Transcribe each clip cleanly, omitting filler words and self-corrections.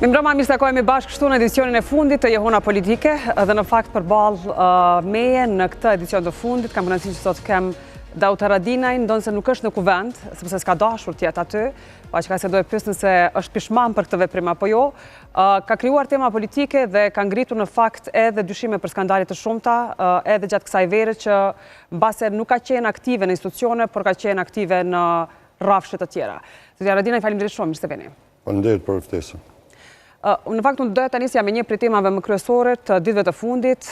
Mirëmbrëma, mirë se takojmë bashkë këtu në edicionin e fundit të Jehuna Politike dhe në fakt përballë meje në këtë edicion të fundit kam kënaqësinë që sot kem Daut Haradinajin, ndonse nuk është në kuvend, sepse s'ka dashur të jetë aty, pa që ka se do e pyes nëse është pishman për këtë veprim apo jo. Ka krijuar tema politike dhe ka ngritur në fakt edhe dyshime për skandale të shumta, edhe gjatë kësaj vere që mbase nuk ka qenë aktive në institucione, por ka qenë aktive në rrafshe të tjera. Zoti Haradinaj, faleminderit shumë, mirë se vini. Faleminderit për ftesën. Në fakt, unë doja ta nisja me një prej temave më kryesore të ditëve të fundit,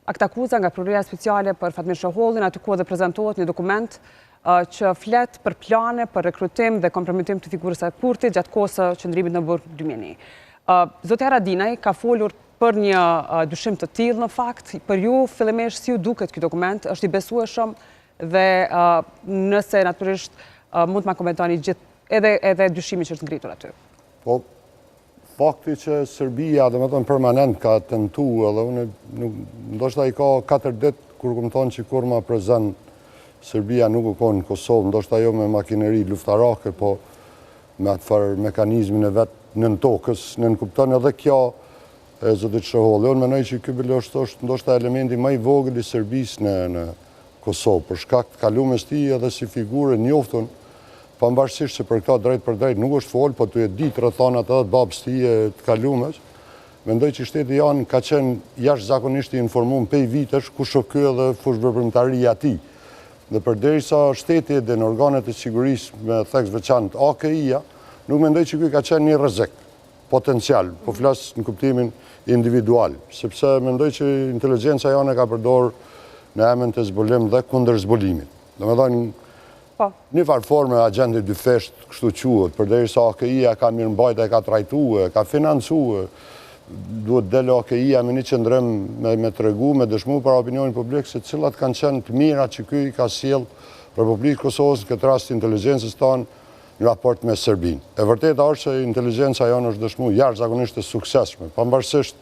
aktakuza nga Prokuroria Speciale për Fatmir Shohollin, aty ku edhe prezantohet një dokument që flet për plane, për rekrutim dhe kompromitim të figurës së Kurtit gjatë kohës së qëndrimit në Burg Dymeni. Zoti Haradinaj ka folur për një dyshim të tillë në fakt, për ju fillimisht si ju duket ky dokument, është i besueshëm dhe nëse natyrisht mund të ma komentoni gjithë edhe dyshimin që është ngritur aty. Po, fakti që Serbia, dhe me tonë permanent, ka tentu, edhe unë, ndoshta i ka 4 ditë, kur këmë thonë që kur ma prezent Serbia nuk u konë në Kosovë, ndoshta jo me makineri luftarake, po me atë farë mekanizmin e vetë nën tokës, nën kupton edhe kjo e zotit Shoholli. Unë menoj që ky është ndoshta elementi më i vogël i Serbisë në Kosovë, për shkak të kalumes ti edhe si figurë njoftun, pavarësisht se për këta drejt për drejt nuk është folë, po të e ditë rrethonat edhe të babës tije të kalumes, mendoj që shteti janë ka qenë jashtëzakonisht i informuar pej vitesh kush është ky edhe fushëveprimtaria e tij. Dhe përderisa shteti dhe në organet e sigurisë me theks veçantë AKI-ja, nuk mendoj që ky ka qenë një rrezik potencial, po flas në kuptimin individual, sepse mendoj që inteligjenca jone ka përdorur në emën të zbulim dhe kundër zbulimit. Domethënë një farë forme agenti dyfesht kështu quhet, përderisa AKI-ja ka mirëmbajtur, ka trajtuar, ka financuar, duhet delë AKI-ja me një qëndrim me tregu, me dëshmu për opinionin publik se cilat kanë qenë të mira që ky ka sjell Republikë Kosovës, në këtë rast inteligjencës tonë, në raport me Serbinë. E vërteta është që inteligjenca jonë është dëshmu jashtëzakonisht e suksesshme, pavarësisht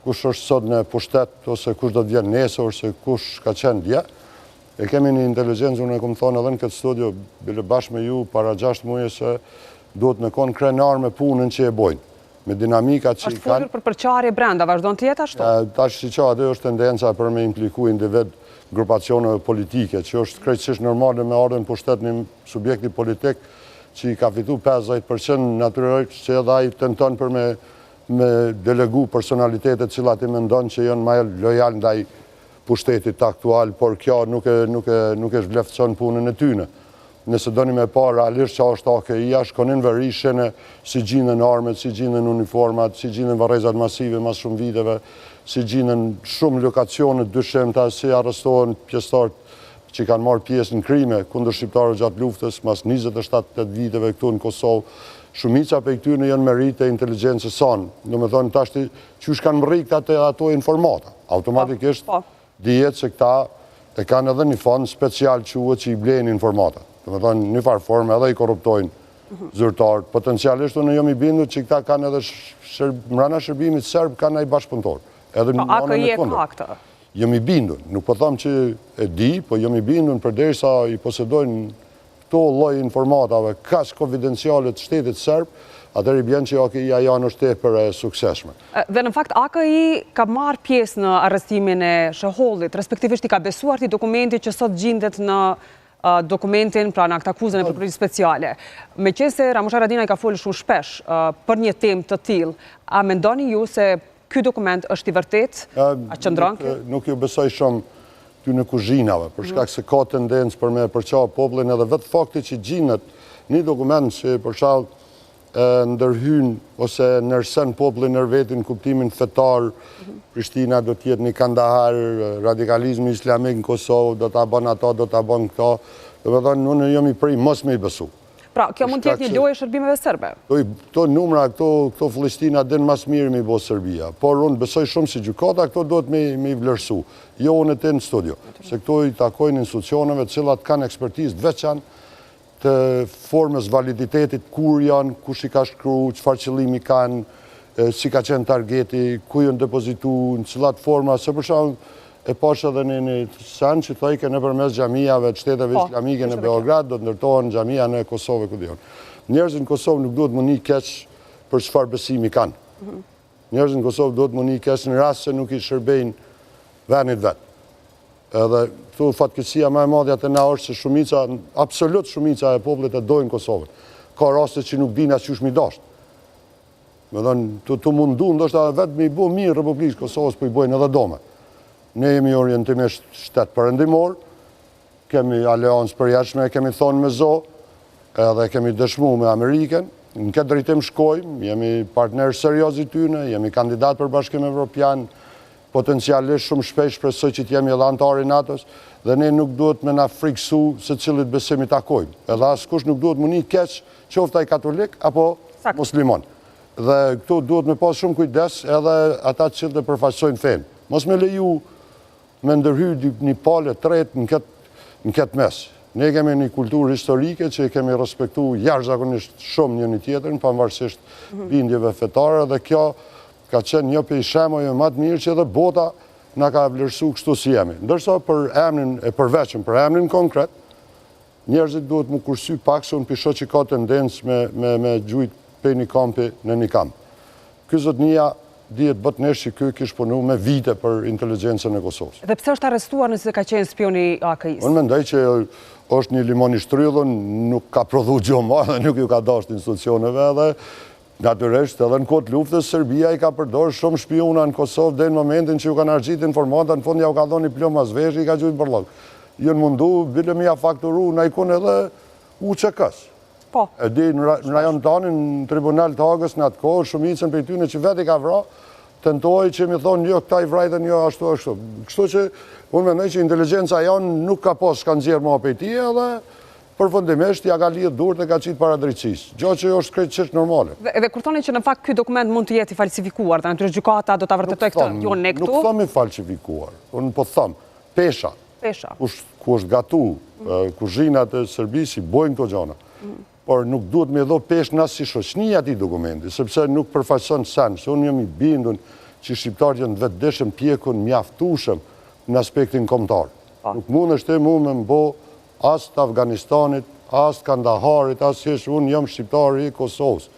kush është sot në pushtet, ose kush do të vjen nesër, ose kush ka qenë dje. E kemi një inteligjencë, unë e kom thonë edhe në këtë studio, bile bashkë me ju, para 6 muaj se duhet me konë krenar me punën që e bojnë. Me dinamikat që i kanë. Është folur për përqarje brenda, vazhdon të jetë ashtu? Tash si që atë është tendenca për me impliku individ grupacioneve politike, që është krejtësisht normale me ardhen pushtet një subjekti politik që i ka fitu 50%, natyrisht që edhe ai tenton për me delegu personalitetet cilat i mendon që janë më lojal ndaj pushtetit aktual, por kjo nuk e zhvleftëson punën e tyne. Nëse doni me pa realisht që është AKI-ja, shkonin verishën si gjinën armet, si gjinën uniformat, si gjinën varrezat masive mas shumë viteve, si gjinën shumë lokacionet dyshemta, si arrestohen pjesëtarët që kanë marrë pjesë në krime kundër shqiptarëve gjatë luftës mas 27-8 viteve këtu në Kosovë. Shumica për këtyre janë merite e inteligjencës sonë. Domethënë tash çush kanë mrrikt ato informata. Automatikisht dihet se këta e kanë edhe një fond special quhet që i blejnë informata. Domethënë një farë formë edhe i korruptojnë zyrtarët. Potencialisht unë jam i bindur që këta kanë edhe mbrana shërbimit serb kanë ai bashkëpunëtor. Edhe në anën e kundërt. Jam i bindur, nuk po them që e di, po jam i bindur përderisa i posedojnë këto lloj informatave kaq konfidenciale të shtetit serb, atëherë i bën që AKI-ja janë është tepër e suksesshme. Dhe në fakt AKI ka marrë pjesë në arrestimin e Shohollit, respektivisht i ka besuar ti dokumenti që sot gjendet në dokumentin, pra në aktakuzën e Prokurorisë Speciale. Meqense Ramush Haradinaj ka folur shumë shpesh për një temë të tillë, a mendoni ju se ky dokument është i vërtet? A qëndron kë? Nuk ju besoj shumë ty në kuzhinave, për shkak se ka tendencë për me përqafë popullin, edhe vetë fakti që gjinet një dokument që për shkak ndërhyn ose nërsen popullin nër vetin kuptimin fetar, Prishtina do t'jetë një Kandahar, radikalizmi islamik në Kosovë, do t'a bën ato, do t'a bën këto. Domethënë unë jam i prej mos me i besu. Pra, kjo mund t'jetë një lojë e shërbimeve serbe? Këto numra, këto Filistina din mas mirë me i bo Serbia, por unë besoj shumë si gjykata, këto duhet me i vlerësu. Jo unë e te në studio, se këto i takojnë institucioneve cilat kanë ekspertizë veçantë të formës validitetit, kur janë, kush i ka shkru, çfarë qëllimi kanë, si ka qenë targeti, ku janë depozitu, në cilat forma, se për shembull e pash edhe një sen që thojke nëpërmes xhamiave të shteteve islamike në Beograd, do të ndërtohen xhamia në Kosovë ku dijon. Njerëzit në Kosovë nuk duhet më një keq për çfarë besimi kanë. Njerëzit në Kosovë duhet më një kesh në rast se nuk i shërbejnë vendit vetë. Edhe këtu fatkeqësia më e madhe atë na është se shumica, absolut shumica e popullit e dojnë Kosovën. Ka raste që nuk dinë as çush mi dashur. Me thënë, të mundu, ndoshta vetë me i bu mirë Republikës Kosovës, po i bojnë edhe dome. Ne jemi orientimisht shtet perëndimor, kemi aleancë përjashme, kemi thonë me zo, edhe kemi dëshmu me Amerikën, në këtë drejtim shkojmë, jemi partner serioz i tyne, jemi kandidat për Bashkim Evropian, potencialisht shumë shpesh shpresoj që t'jemi edhe antar i NATO-s, dhe ne nuk duhet me na friksu se cilit besim i takojmë. Edhe askush nuk duhet më një keq, qoftë ai katolik apo musliman. Dhe këtu duhet me pas shumë kujdes edhe ata që të përfaqësojnë fenë. Mos me leju me ndërhy një palë tret në këtë mes. Ne kemi një kulturë historike që kemi respektu jashtëzakonisht shumë njëri tjetrin, pavarësisht bindjeve fetare, dhe kjo ka qenë një prej shembulleve më të mirë që edhe bota na ka vlerësuar kështu si jemi. Ndërsa për emrin e përveçëm, për emrin konkret, njerëzit duhet më kursy pak se unë pisho që ka tendencë me gjujt pe një kampi në një kamp. Ky zotnia dihet bët nesh që ky kish punu me vite për inteligjencën e Kosovës. Dhe pse është arrestuar nëse ka qenë spioni AKI-s? Unë mendoj që është një limon i shtrydhur, nuk ka prodhu gjoma dhe nuk ju ka dashur institucioneve, dhe natyrisht edhe në kohë të luftës Serbia i ka përdorur shumë shpiona në Kosovë deri në momentin që ju kanë argjit informata, në fund ja u ka dhënë diploma zvezhi, i ka gjujt bërllog. Jënë mundu, bile me ja fakturu në ikon edhe UÇK-s. Po. E di në rajon tani, në tribunal të Hagës në atë kohë, shumicën për tyne që vetë i ka vra, tentoj që mi thonë, jo, këta i vrajtën, jo, ashtu. Kështu që, unë mendoj që inteligjenca janë nuk ka pas shkanxjerë më apejtije, edhe përfundimisht ja ka lidhë durët e ka qitë para drejtësisë. Gjo që është krejtësisht normale. Dhe kur thoni që në fakt ky dokument mund të jetë i falsifikuar, dhe natyrisht gjykata do ta vërtetoj këtë, jo ne këtu. Nuk thom i falsifikuar, unë po them, pesha. Ku është gatu, kuzhinat e Serbisë i bojnë këto gjona. Por nuk duhet me dho pesh në si shoqni ati dokumenti, sepse nuk përfaqëson sen, se unë jam i bindun që shqiptarët janë vetëdijshëm pjekun mjaftueshëm në aspektin kombëtar. Nuk mund është e mu me mbo as të Afganistanit, as të Kandaharit, as që unë jam shqiptari i Kosovës.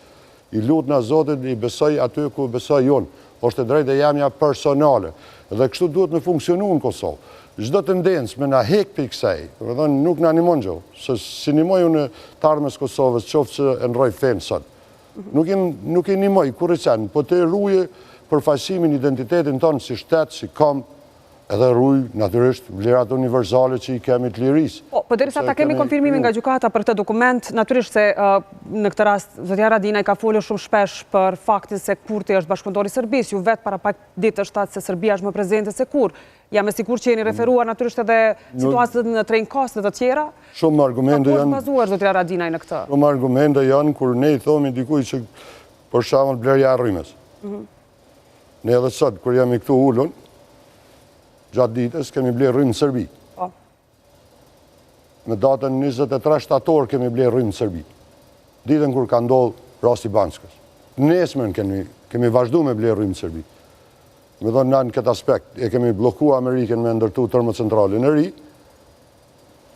I lutë në Zotit, i besoj aty ku besoj jonë, është e drejtë e jamja personale. Dhe kështu duhet me funksionu në Kosovë. Çdo tendencë me na hek për kësaj, nuk na animon gjë, se si nimoj unë të ardhmes Kosovës, qoftë që e ndroj fenë sot. Nuk i nimoj, kur i qenë, po të rruje përfaqësimin identitetin tonë si shtet, si kom, edhe rruj, natyrisht, vlerat universale që i kemi të lirisë. Po derisa ta kemi konfirmimin nga gjykata për këtë dokument, natyrisht se në këtë rast, zotja Radinaj ka folur shumë shpesh për faktin se Kurti është bashkëpunëtor i Serbisë, ju vetë para pak ditë është se Serbia është më prezente se kur. Jam e sigurt që jeni referuar natyrisht edhe situatët në Trenkost dhe të tjera. Shumë argumente janë. Ka bazuar zotja Radinaj në këtë? Shumë argumente janë kur ne i thomi dikuj që për shembull blerja e rrymës. Ne edhe sot kur jam këtu ulun, gjatë ditës kemi blerë rrymë në Serbi. Me datën 23 shtator kemi blerë rrymë në Serbi. Ditën kur ka ndodhur rasti Banskës. Nesmen kemi vazhdu me blerë rrymë në Serbi. Me thonë në këtë aspekt, e kemi bloku Amerikën me ndërtu termocentralin e ri,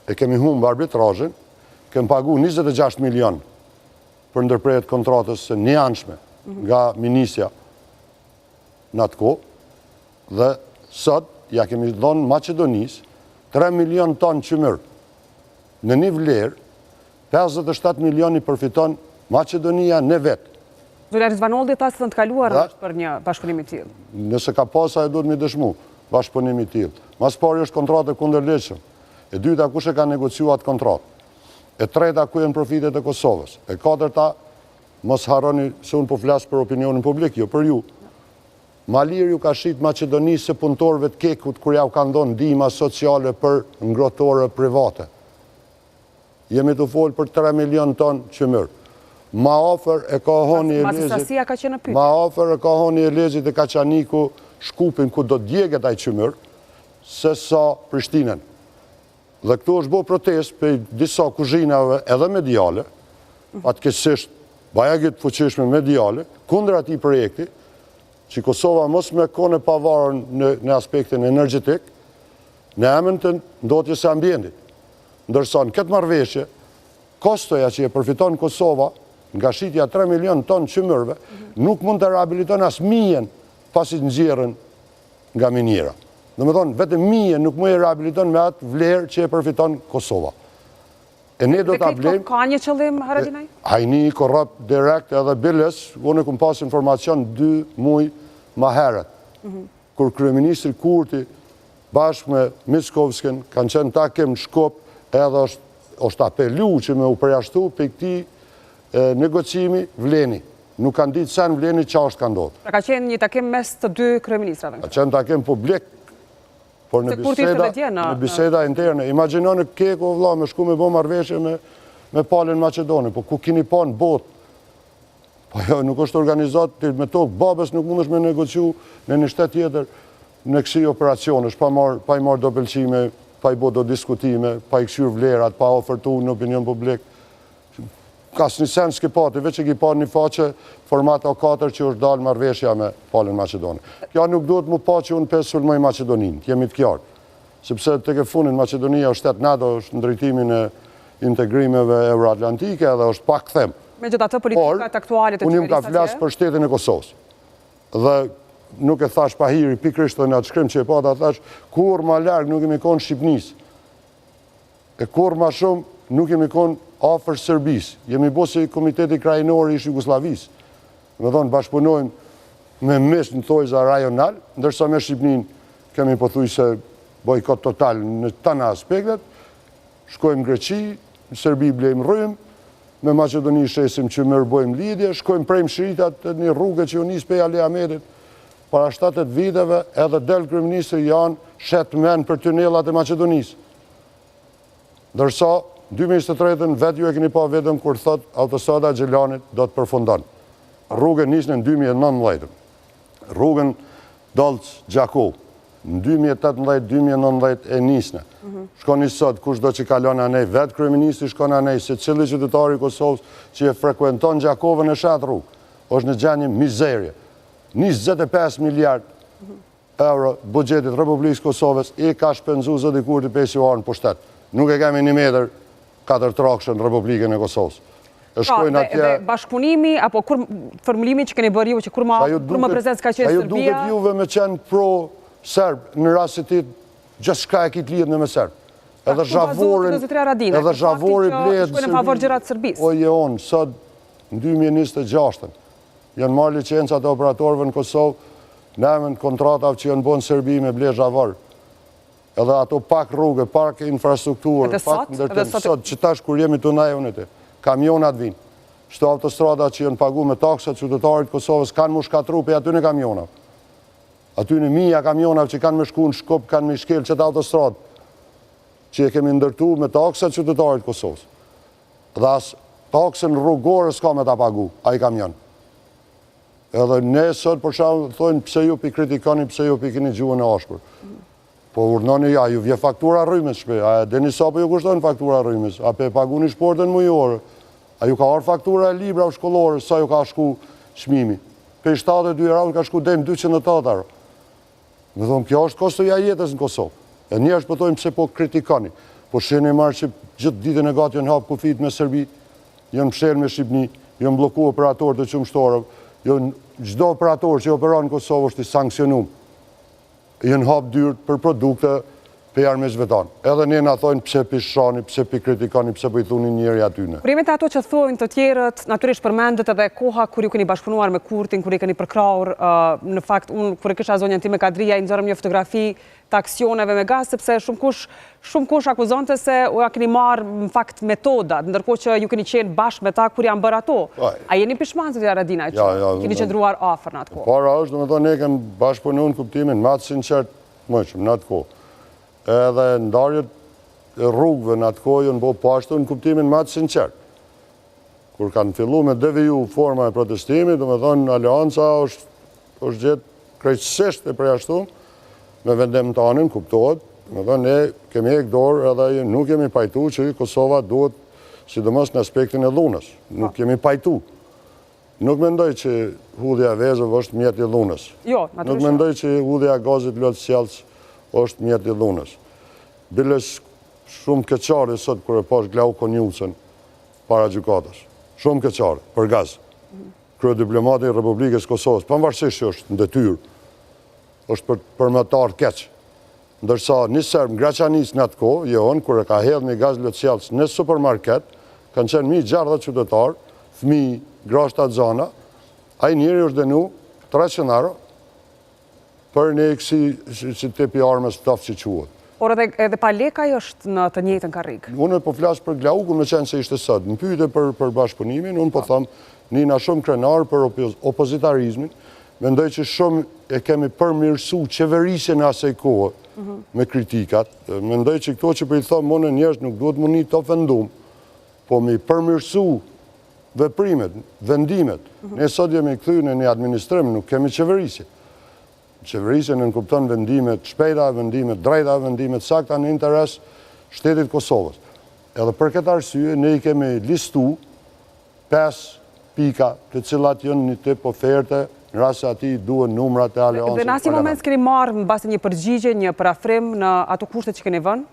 e kemi humbë arbitrazhin, kemi pagu 26 milion për ndërprerjet kontratës së njëanshme nga Minisja në atë kohë, dhe sot ja kemi dhënë Maqedonisë 3 milion ton qymër. Në një vlerë, 57 milioni përfiton Maqedonia në vetë. Zotja Rizvanoldi tha se të kaluar është për një bashkëpunim i tillë. Nëse ka pasa e duhet mi dëshmu bashkëpunim i tillë. Mas pari është kontratë kundërligjshme. E dyta kush e ka negociuar atë kontratë. E treta ku janë profitet e Kosovës. E katërta, mos harroni se unë po flas për opinionin publik, jo për ju. Malir ju ka shit Maqedonisë se punëtorëve të Kekut kur ja u kanë dhënë ndihma sociale për ngrohtore private. Jemi të folë për 3 milion ton qymër. Ma ofër e ka honi e lezit e Kaçaniku Shkupin ku do djeget aj qymër se sa Prishtinën. Dhe këtu është bo protest për disa kuzhinave edhe mediale, atkesisht bajagit fuqishme mediale, kundër ati projekti, që Kosova mos me kone pavarën në aspektin energetik, në emën të ndotjes e ambientit. Ndërsa në këtë marrëveshje, kostoja që e përfiton Kosova nga shitja 3 milion ton qymërve, nuk mund të rehabiliton as mijen pasi nxjerrën nga miniera. Dhe me thonë, vetëm mijen nuk mund të rehabiliton me atë vlerë që e përfiton Kosova. E ne do të blejmë... Ka një qëllim, Haradinaj? Hajni, korrupt, direkt, edhe biles, unë e kumë pas informacion 2 muaj ma herët. Kur kryeministri Kurti, bashkë me Mickovsken, kanë qenë takim në Shkup, edhe është apelu që me u përjashtu për këti negocimi vleni. Nuk kanë ditë sen vleni qashtë kanë ndodhë. Pra ka qenë një takim mes të 2 kryeministrave? Ka qenë takim publik, por në biseda interne. Imaginoni Keko, vla, me shku me bo marrëveshje me palin Macedoni, po ku kini pa në botë, po jo, nuk është organizat me tokë, babes nuk mundesh me negociu në një shtet tjetër në kësi operacionesh, pa i marrë do pëlqime, pa i bo do diskutime, pa i këshyr vlerat, pa ofertu në opinion publik. Ka së një sen s'ke pati, veç e ki pa një faqe format A4 që është dalë marrëveshja me palin Macedoni. Kjo nuk duhet mu pa që unë pesë sulmoj Macedonin, jemi të kjarë. Sepse të ke funin Macedonia është shtet NATO, është në drejtimin e integrimeve euroatlantike edhe është pak them. Me gjitha të politikat aktualit të qeverisë atje? Unë im ka flasë për shtetin e Kosovës. Dhe nuk e thash pahiri, pikrisht të në atë shkrim që e pata, thash, kur ma largë nuk imi konë Shqipnis. E kur ma shumë nuk imi konë afër Serbis. Jemi bo si Komiteti Krajinori ish Jugoslavis. Me thonë, bashkëpunojmë me mes në thojza rajonal, ndërsa me Shqipnin kemi pëthuj se bojkot total në tana aspektet, shkojmë Greqi, në Serbi blejmë rrëm, me Macedoni shesim që mërë bojmë lidhje, shkojmë prejmë shiritat të një rrugë që unis pe Ale Ahmetit, para 7 viteve edhe del kryeministri janë shetë men për tunelat e Macedonisë. Dërsa, 2023 vetë ju e keni pa vetëm kur thot autostrada Gjelanit do të përfundon. Rrugën nisën në 2019. Rrugën Dolc-Gjakov në 2018-2019 e nisën. Shkoni sot, kush do që kalon anej, vetë kryeministri shkon anej, se cili qytetari i Kosovës që e frekuenton Gjakovën e shatë rrugë, është në gjenjë mizerje. 25 miliard euro budgetit Republikës Kosovës i ka shpenzu zëdi Kurti 5 juar në pushtet. Nuk e kemi 1 metër 4 trakshën në Republikën e Kosovës. Dhe bashkëpunimi, apo formulimi që keni bërë ju, që kur më prezencë ka qenë Serbia... Sa ju duket juve me qenë pro-Serb, në rasit gjithë shka e kitë lidhë në me Serb. Edhe zhavori bletë Serbisë. O je onë, sot në 2026, janë marrë licencat e operatorëve në Kosovë, nëmën kontratav që janë bënë Serbi me ble zhavorë. Edhe ato pak rrugë, pak infrastrukturë, pak ndërtim. Sot, që tash kur jemi të najonit, kamionat vinë. Shto autostrada që janë pagu me taksat, qytetarit Kosovës kanë më shkatru për aty në kamionat. Aty në mija kamionat që kanë me shku në Shkup, kanë me shkel qëtë autostradë, që e kemi ndërtu me taksat qytetarit Kosovës. Dhe asë taksën rrugore s'ka me ta pagu, a i kamion. Edhe ne sot, për shumë, thojnë pse ju pi kritikani, pse ju pi kini gjuhën e ashkur. Po urnoni, a ju vje faktura rrymës shpe, a deni sa po ju kushtojnë faktura rrymës, a pe pagu një shportën mujore, a ju ka arë faktura e libra u shkollore, sa ju ka shku shmimi. Pe 72 euro ka shku dejmë 280 euro. Me thonë, kjo është kostoja jetës në Kosovë. E njerës pëtojmë pse po kritikani. Po sheni marë që gjithë ditën e gatë janë hapë kufit me Serbi, janë pshelë me Shqipni, janë bloku operator të qumshtorëv, janë gjdo operator që operon në Kosovë është i sankcionum. Jënë hapë dyrët për produkte për armës vetan. Edhe ne nga thojnë pse për shani, pse për kritikani, pse për i thuni njëri atyne. Për jemi të ato që thojnë të tjerët, naturisht përmendet edhe koha kur ju keni bashkëpunuar me Kurtin, kur i keni përkraur, në fakt, unë kur e kisha zonjën ti me Kadria, i nëzërëm një fotografi të aksioneve me gaz, sepse shumë kush akuzonte se u ja keni marrë në fakt metodat, ndërkohë që ju keni qenë bashkë me ta kur janë bërë ato. A jeni pishmanë të Haradinaj që keni qëndruar afër në atë kohë? Para është, do me thonë, ne kem bashkëpunu në kuptimin matë sinqert mëqëm në atë kohë. Edhe ndarjet e rrugëve në atë kohë jënë bo pashtu në kuptimin matë sinqert. Kur kanë fillu me deviju forma e protestimi, do me thonë, Alianca është gjithë krejtësisht e preashtu, me vendem të anën, kuptohet, me dhe ne kemi e këdorë edhe nuk kemi pajtu që Kosova duhet, sidomos në aspektin e dhunës. Nuk kemi pajtu. Nuk mendoj që hudhja vezëv është mjeti dhunës. Nuk mendoj që hudhja gazit lëtë sjallës është mjeti dhunës. Biles shumë keqari sot kër e pash Glau Konjucën para gjukatës. shumë keqare, për gaz. Krye diplomati i Republikës Kosovës, pavarësisht që është në detyrë, është përmetar keq. Ndërsa një serb Graçanis në atë kohë, johën, kur e ka hedhë një gaz lëtsjelës në supermarket, kanë qenë 160 qytetarë, fëmijë, grashta zona, ai njeri është dënu 300 euro për një si tipi armës tafë që quhet. Por edhe pa lekaj është në të njëjtën karrikë. Unë po flasë për Glaukun me qenë se ishte sot. Në pyetje për bashkëpunimin, unë po thamë, nina shumë krenar për opozitarizmin, mendoj që shumë e kemi përmirësu qeverisjen e asaj kohë me kritikat. Mendoj që këto që për i thamë mëne njerëz nuk duhet më një të ofendum, po me përmirësu veprimet, vendimet. Ne sot jemi këthy në një administrim, nuk kemi qeverisje. Qeverisje në nënkupton vendimet shpejta, vendimet drejta, vendimet sakta në interes shtetit Kosovës. Edhe për këtë arsye, ne i kemi listu 5 pika të cilat jënë një tip oferte, në rrasë ati duhen numrat e aleancët. Dhe në asnjë moment s'keni marrë në base një përgjigje, një parafrim në ato kushte që keni vënë?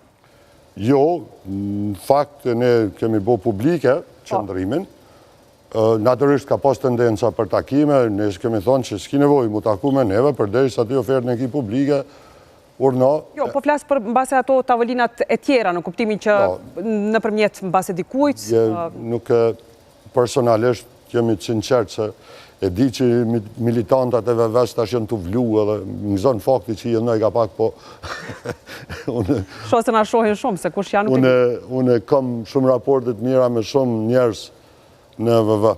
Jo, në fakt ne kemi bo publike qëndrimin. Naturisht ka pas tendenca për takime, ne kemi thonë që s'ki nevoj mu taku me neve, përderisa ti ofertë në ki publike, urna. Jo, po flasë për base ato tavolinat e tjera, në kuptimin që në përmjet base dikujt. Nuk personalisht jemi sinqert se e di që militantat e VVS tash janë të vlu edhe më zonë fakti që jënë ka pak, po... Shosë nga shohin shumë, se kush janë... Unë kam shumë raportet mira me shumë njerës në VV.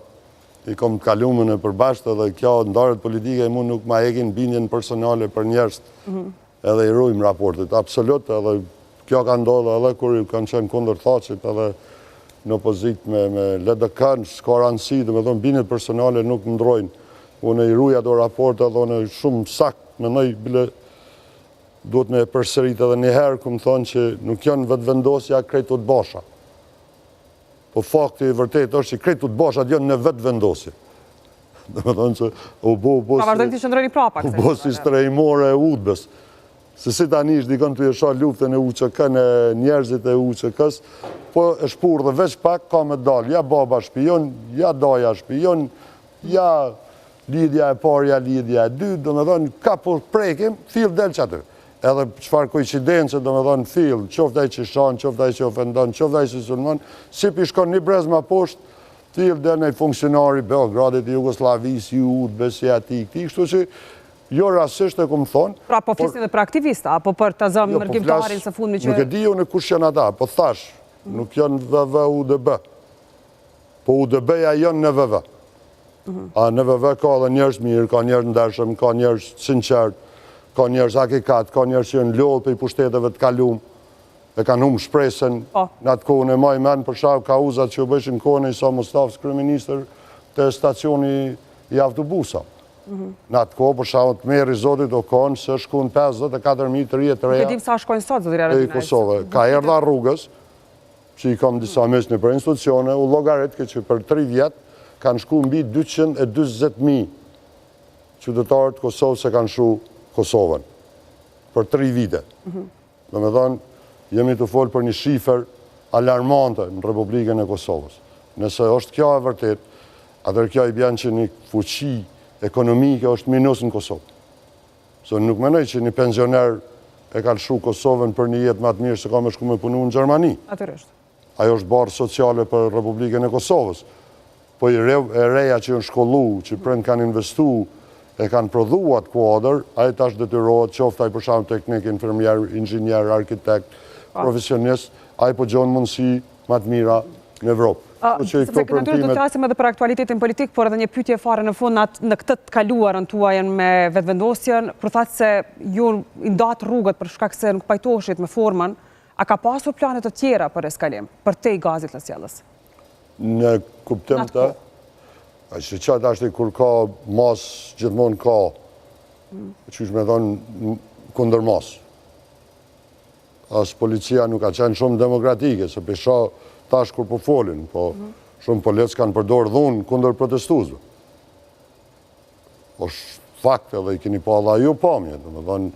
I kom të kalumën e përbashtë edhe kjo ndarët politike mu nuk ma ekin bindjen personale për njerës edhe i rujmë raportet. Absolut, edhe kjo ka ndodhë edhe kur kanë qenë kundër thacit edhe në opozit me LDK, s'ka rëndësi, dhe me thonë bindjet personale nuk ndrojnë. Unë i ruja do raportet edhe unë shumë sakt, me nëj bile duhet me përsërit edhe njëherë, këmë thonë që nuk janë vetë vendosja krejtë të basha. Po fakti i vërtet është që krejtë të bashat janë në vetë vendosje. Dhe me thonë që u bo si strejmore e udbës. Se si tani ishtë dikon të jesha luftën e UQK në njerëzit e UQK-s, po e shpur dhe veç pak ka me dalë. Ja baba shpion, ja daja shpion, ja lidhja e par, ja lidhja e dy, dhe me thonë ka po prekim, fil del që aty. Edhe qëfar koincidencë, do me thonë fill, qoftaj që shanë, qoftaj që ofendon, qoftaj që sulmon, si pishkon një brez ma poshtë, fill dhe në funksionari Beogradit, Jugoslavis, Jud, besi ati, këti, kështu që jo rasisht e këmë thonë. Pra po flisni dhe për aktivista, apo për të zëmë mërgjimtarin së fundmi që... Nuk e di unë kush janë ata, po thash, nuk janë VV UDB, po UDB-ja janë në VV. A në VV ka dhe njerës mirë, ka njerës ndershëm, ka njerës sinqert, ka njerës akikat, ka njerës që në lodhë për i pushteteve të kalum, e kanë humë shpresën në atë kohën e maj menë për shau ka uzat që u bëshin kohën e Isa Mustafës, kryeministër të stacioni i autobusa. Në atë kohë për shau të meri zotit o konë se shkun 54.000 të rjetë reja. Këtim sa shkojnë sot, zotë i Kosovë. Ka erdha rrugës, që i kam disa mesni për institucione, u logaritke që për 3 vjetë kanë shku mbi 220.000 qytetarët Kosovë se kanë shku Kosovën, për 3 vite. Dhe me thonë, jemi të folë për një shifer alarmante në Republikën e Kosovës. Nëse është kjo e vërtet, atër kjo i bjanë që një fuqi ekonomike është minus në Kosovë. So nuk menoj që një pensioner e ka lëshu Kosovën për një jetë matë mirë se ka me shku me punu në Gjermani. Ajo është barë sociale për Republikën e Kosovës. Po e reja që në shkollu, që prënd kanë investu, e kanë prodhuat kuadër, a e tash detyrohet qoftaj për shamë teknik, infermier, inxhinier, arkitekt, profesionist, a e po gjonë mundësi matë mira në Evropë. Se natyrisht do të rasim edhe për aktualitetin politik, por edhe një pyetje fare në fund në këtë të kaluarën tuajën me vetëvendosjen, për thatë se ju ndatë rrugët për shkak se nuk pajtoshit me formën, a ka pasur planet të tjera për eskalim, për te i gazit të sjellës? Në kuptim të... që qatë ashtë kur ka mas, gjithmonë ka, që është me thonë kunder mas. Asë policia nuk ka qenë shumë demokratike, se pesha tash kur po folin, po shumë policë kanë përdorë dhunë kunder protestuzve. është fakt edhe i keni pa dhe ju pamje, dhe me thonë,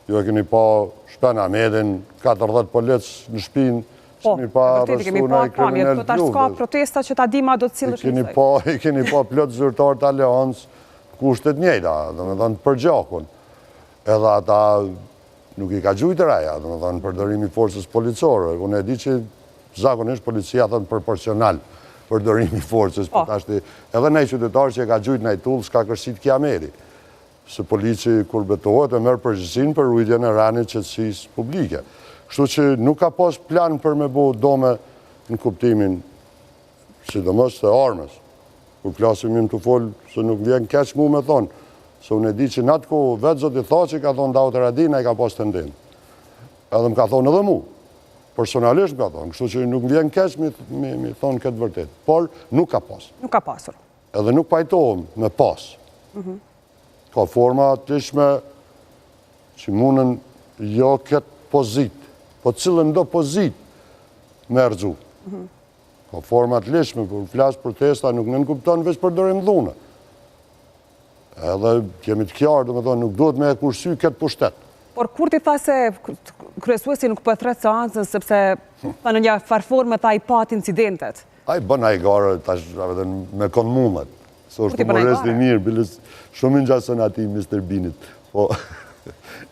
ju e keni pa Shpen Ahmedin, 40 policë në shpinë, Po, vërtet, kemi pa pamje, po tash s'ka protesta që ta dima do të cilësh njësoj. I keni pa plot zyrtar të aleancë kushtet njëjta, dhe me thënë për gjakun. Edhe ata nuk i ka gjujtë reja, dhe me thënë përdorimi forcës policore. Unë e di që zakonisht policia thënë proporcional përdorimi forcës. Edhe nej qytetarë që e ka gjujtë nej tullë, s'ka kërësit kiameri. Se polici kur betohet e merë përgjësin për rujtjen e ranit qëtësisë publike. Kështu që nuk ka pas plan për me bo dome në kuptimin, sidomos të armës. Kur plasim im të folë, se nuk vjen keq mu me thonë, se unë e di që në atë kohë vetë zot i tha që ka thonë Daut Radina i ka pas të ndinë. Edhe më ka thonë edhe mu, personalisht më ka thonë, kështu që nuk vjen keq mi thonë këtë vërtet. Por nuk ka pas. Nuk ka pasur. Edhe nuk pajtohem me pas. Ka forma të lishme që munën jo këtë pozit, po cilën do pozit me rëgju. Ka forma të lishme, për flasë protesta nuk në nënkupton veç përdorim dhune. Edhe kemi të kjarë, dhe me thonë, nuk duhet me e kursy këtë pushtet. Por kur ti tha se kryesuesi nuk për thret seancën, sepse në një farforme tha i pat incidentet? A i bën a i gare, me konë mumet. Se është humorist i mirë, bilës shumë në gjasën ati Mr. Binit.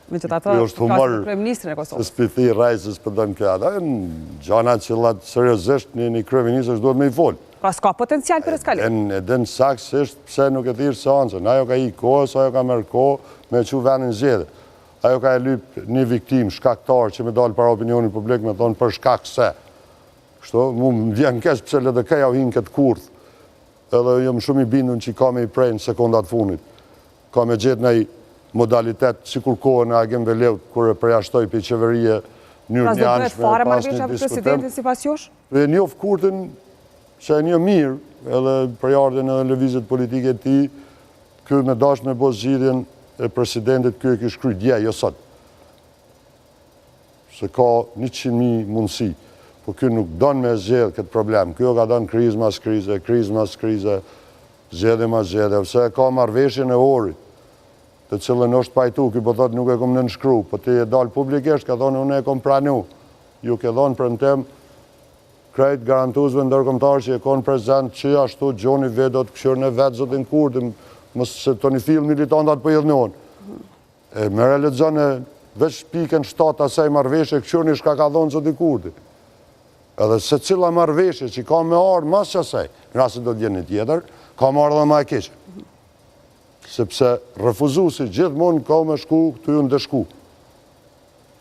Me që të ato kasë kryeministrin e Kosovës. Se spithi rajsës për dënë këtë. Gjanat që latë seriosisht një kryeministr duhet me i folë. Pra s'ka potencial për eskalim? E dënë saksisht pëse nuk e thirë seancën. Ajo ka i kohës, ajo ka mërë kohë me që venin zjedhe. Ajo ka e lypë një viktim shkaktar që me dalë para opinionin publik me thonë për shkak se. Kështu, mu më vjen kesh pëse LDK-ja u hinë këtë kurth. Edhe jëmë shumë i bindun që i ka me i prejnë sekundat funit. Ka me gjithë në i modalitet, si kur kohën e Agim Veleut, kur e përjashtoj për i qeverije njërë një anshme, fare marrëveshja për presidentin si pas josh? E njof kurtin që e një mirë, edhe përjardin edhe lëvizit politike ti, kjo me dash me bo zgjidhjen e presidentit, kjo e kështë kry dje, jo sot. Se ka 100.000 mundësi, po kjo nuk donë me zgjedh këtë problem. Kjo ka donë kriz mas krize, zgjedhje mas zgjedhje, se ka marrëveshjen e orit, të cilën është pajtu, kjo po thotë nuk e kom në nëshkru, po ti e dalë publikisht, ka thonë unë e kom pranu. Ju ke thonë për në tem, krejt garantuzve ndërkombëtar që e konë prezent që ashtu Gjoni Vedot këshërën e vetë zotin Kurdi, mësë se të një film militantat për jedhënon. Me realizën e veç pikën 7 asaj marrëveshje këshërën i shka ka thonë zotin Kurdi. Edhe se cila marrëveshje që ka me arë mas që asaj, në rrasë do t'jeni tjetër, ka me arë dhe ma e keqë. Sepse refuzusi gjithmonë ka me shku, këtu ju ndëshku.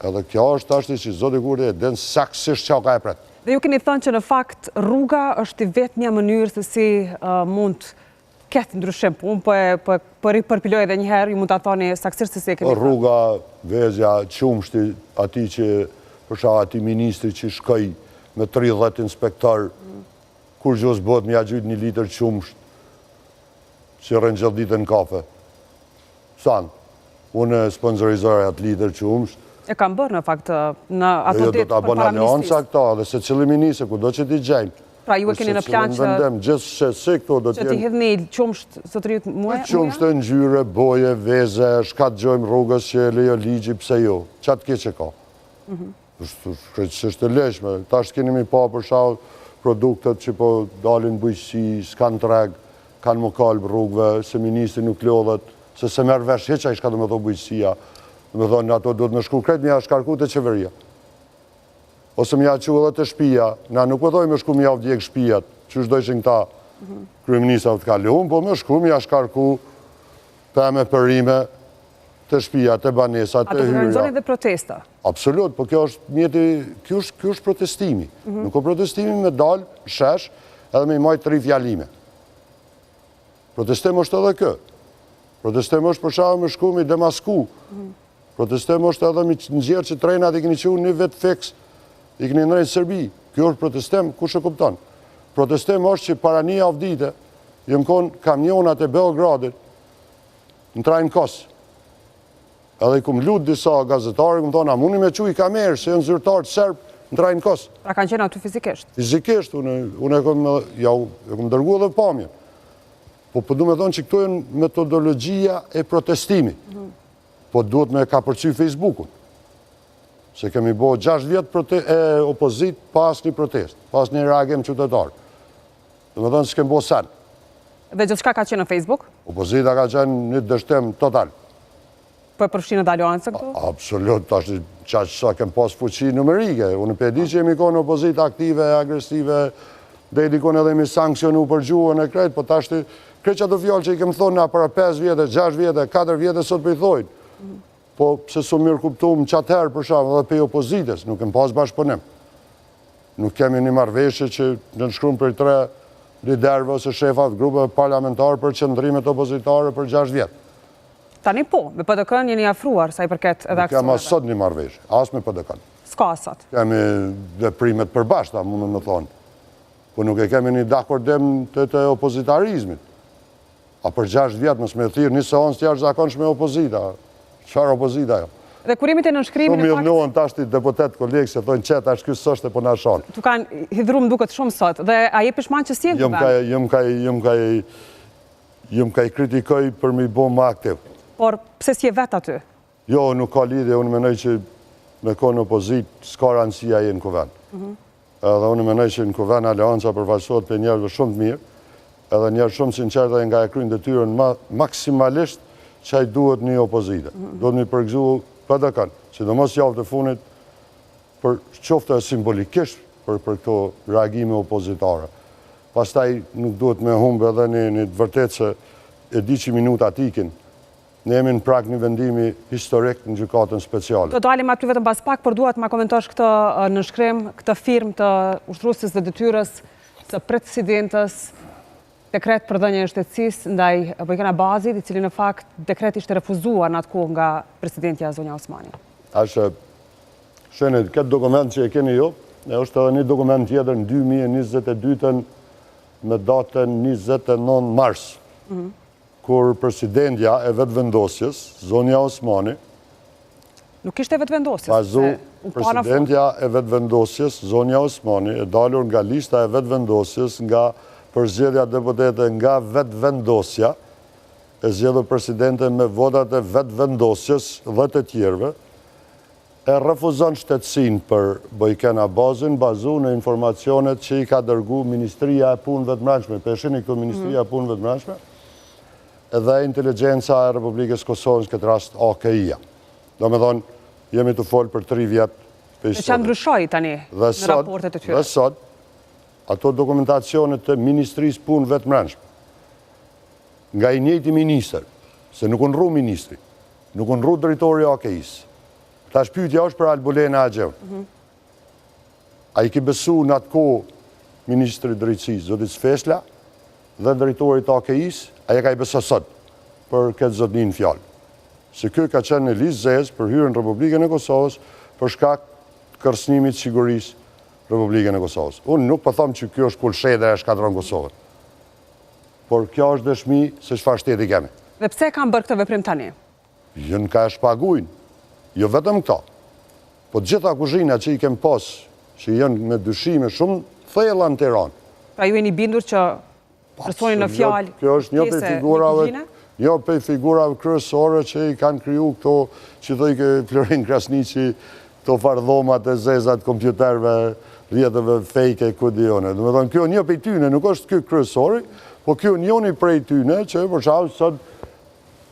Edhe kjo është ashti që zoti Kurdi e denë saksisht që ka e pretë. Dhe ju keni thënë që në fakt rruga është i vetë një mënyrë se si mund këtë ndryshim. Unë përpiloj edhe njëherë, ju mund të thoni saksisht se si e keni thënë. Rruga, vezja, qumshti, ati që, përsha ati ministri që shkoj me 30 inspektor, kur gjos bot me ja gjujt 1 litër qumsht, që rënë gjithë ditë në kafe. Sanë, unë sponsorizore atë litër qumsht. E kam bërë në fakt në ato ditë për para ministrisë. Dhe se cili ministri, ku do që t'i gjejmë. Pra ju e keni në plan që t'i hidhni qumsht sotërit muaj? Qumshtë në gjyre, boje, veze, shkatë gjojmë rrugës që e lejo ligji, pse jo. Qatë ke që ka. Shështë të leshme. Ta shtë keni mi pa për shau produktet që po dalin bujqësi, s'kanë treg, kanë më kalbë rrugëve, se ministri nuk lodhet, se se merë vesh heqa i shka të me tho bujqësia. Me thonë, ato duhet me shku kretë, me ja shkarku të qeveria. Ose me ja që edhe të shpia, na nuk përdoj me shku me ja vdjek shpijat, që shdojshin këta kryeministra të kalun, po me shku me ja shkarku peme përime të shpijat, të banesat, të hyra. A të organizoni dhe protesta? Absolut, po kjo është mjeti, kjo është protestimi. Nuk o protestimi me dalë, shesh, edhe me i majtë 3 fjalime. Protestim është edhe kë. Protestim është përshavë me shku me i demasku. Protestim është edhe me nxjerë që trejnat i këni që një vetë fix, i këni nërejnë Serbi. Kjo është protestim, ku shë kupton? Protestim është që para një avdite, jënë konë kamionat e Beogradit në trajnë kosë. Edhe i kumë lutë disa gazetarë, i kumë thonë, a muni me që i kamerë, se jënë zyrtarë Serbë në trajnë kosë. Pra kanë qenë aty fizikisht? Fizikisht, unë e kumë dërgu edhe pamjen. Po përdu me thonë që këto e metodologjia e protestimi. Po duhet me ka përqy Facebookun. Se kemi bo 6 vjetë opozit pas një protest, pas një reagim qytetar. Dhe me thënë s'kem bo sen. Dhe gjithçka ka qenë në Facebook? Opozita ka qenë një dështem total. Po e përfshinë dhe aliancë këtu? Absolut, tash qaq sa kem pas fuqi numerike. Unë për di që jemi konë opozita aktive, agresive, dhe i dikon edhe mi sankcionu për gjuhën e krejt, po tash krejt që ato fjallë që i kem thonë na para 5 vjetë, 6 vjetë, 4 vjetë sot për i thojnë. Po pse su mirë kuptum qatë herë për shumë dhe pe opozites, nuk kem pas bashkëpunim. Nuk kemi një marrëveshje që në nëshkrum për 3 liderve ose shefat grupe parlamentarë për qëndrimet opozitare për 6 vjetë. Tani po, me PDK-n jeni afruar sa i përket edhe aksoreve. Nuk kem asot një marrëveshje, as me PDK-n. S'ka asot. Kemi dhe primet përbashta, mundën me thonë. Po nuk e kemi një dakordim të opozitarizmit. A për 6 vjetë mësë me thirë një seancë të jashtëzakonshme opozita. Qarë opozita jo. Dhe kur jemi të nënshkrimin e fakt... Shumë milionë tashti deputet kolegë se thonë qëtë ashtë kësë sështë e po në shanë. Tu kanë hidhrum duket shumë sot, dhe a je pishman që si e gëven? Jëm ka i kritikoj për mi bo më aktiv. Por pse si e vetë aty? Jo, nuk ka lidhje, unë menoj që me konë opozit, s'ka rëndësia e në kuven. Edhe unë menoj që në kuven aleanca përfaqësohet për njerëve shumë të mirë, edhe njerë shumë sinqertë dhe nga e krynë detyrën maksimalisht që ajë duhet një opozite. Duhet një përgëzu PDK-n, që do mos javë të funit për qofte simbolikisht për këto reagime opozitare. Pastaj nuk duhet me humbë edhe një të vërtet që e di që minutat ikin, ne jemi në prak një vendimi historik në gjykatën speciale. Do dalim aty vetëm pas pak, por duhet ma komentosh këtë nënshkrim, këtë firmë të ushtruesit dhe detyrës së presidentës, dekret për dhënje e shtetësisë ndaj Bojkena Bazit, i cili në fakt dekret ishte refuzuar në atë kohë nga presidentja Zonja Osmani. Ashtë, shenit, këtë dokument që e keni jo, është edhe një dokument tjetër në 2022 me datën 29 mars, kur presidentja e vetë vendosjes, Zonja Osmani, nuk ishte vetë vendosjes. Bazu, presidentja e vetë vendosjes, Zonja Osmani, e dalur nga lista e vetë vendosjes nga përzgjedhja deputete nga vetë vendosja, e zgjedhur presidente me votat e vetë vendosjes dhe të tjerve, e refuzon shtetësin për Bojkena Bazin, bazu në informacionet që i ka dërgu Ministria e Punëve të Mbrëmshme, përshini këtu Ministria e Punëve të Mbrëmshme, edhe Inteligenca e Republikës Kosovës, këtë rast AKI-ja. Do me thonë, jemi të folë për 3 vjetë për historie. Që ndryshoj tani në raportet e tyre. Dhe sot, ato dokumentacionet të Ministrisë Punëve të Mbrëmshme, nga i njëjti minister, se nuk unë ru ministri, nuk unë ru drejtori AKI-s. Ta shpytja është për Albulena Agjeun. A i ki besu në atë ko Ministri Drejtësisë, Zotit Sfeshla, dhe drejtorit AKI-s, a i ka i beso sot për këtë zotnin fjallë. Se kjo ka qenë në listë zezë për hyrën Republikën e Kosovës për shkak kërsnimit sigurisë Republikën e Kosovës. Unë nuk për thamë që kjo është kulshedre e shkatron Kosovën. Por kjo është dëshmi se çfarë shteti kemi. Dhe pse kam bërë këtë veprim tani? Jënë ka e shpagujnë. Jo vetëm këta. Po gjitha kuzhina që i kem pas, që jënë me dyshime shumë thella në Tiranë. Pra ju e një bindur që personi në fjalë. Kjo është një për figurave kryesore që i kanë kriju këto, që thoi Florin Krasniqi, këto fardhomat e zezat kompjuterve, rjetëve fejke, kudione. Dhe me thonë, kjo një për tyne, nuk është kjo kryesori, po kjo njoni prej tyne, që për shavë sot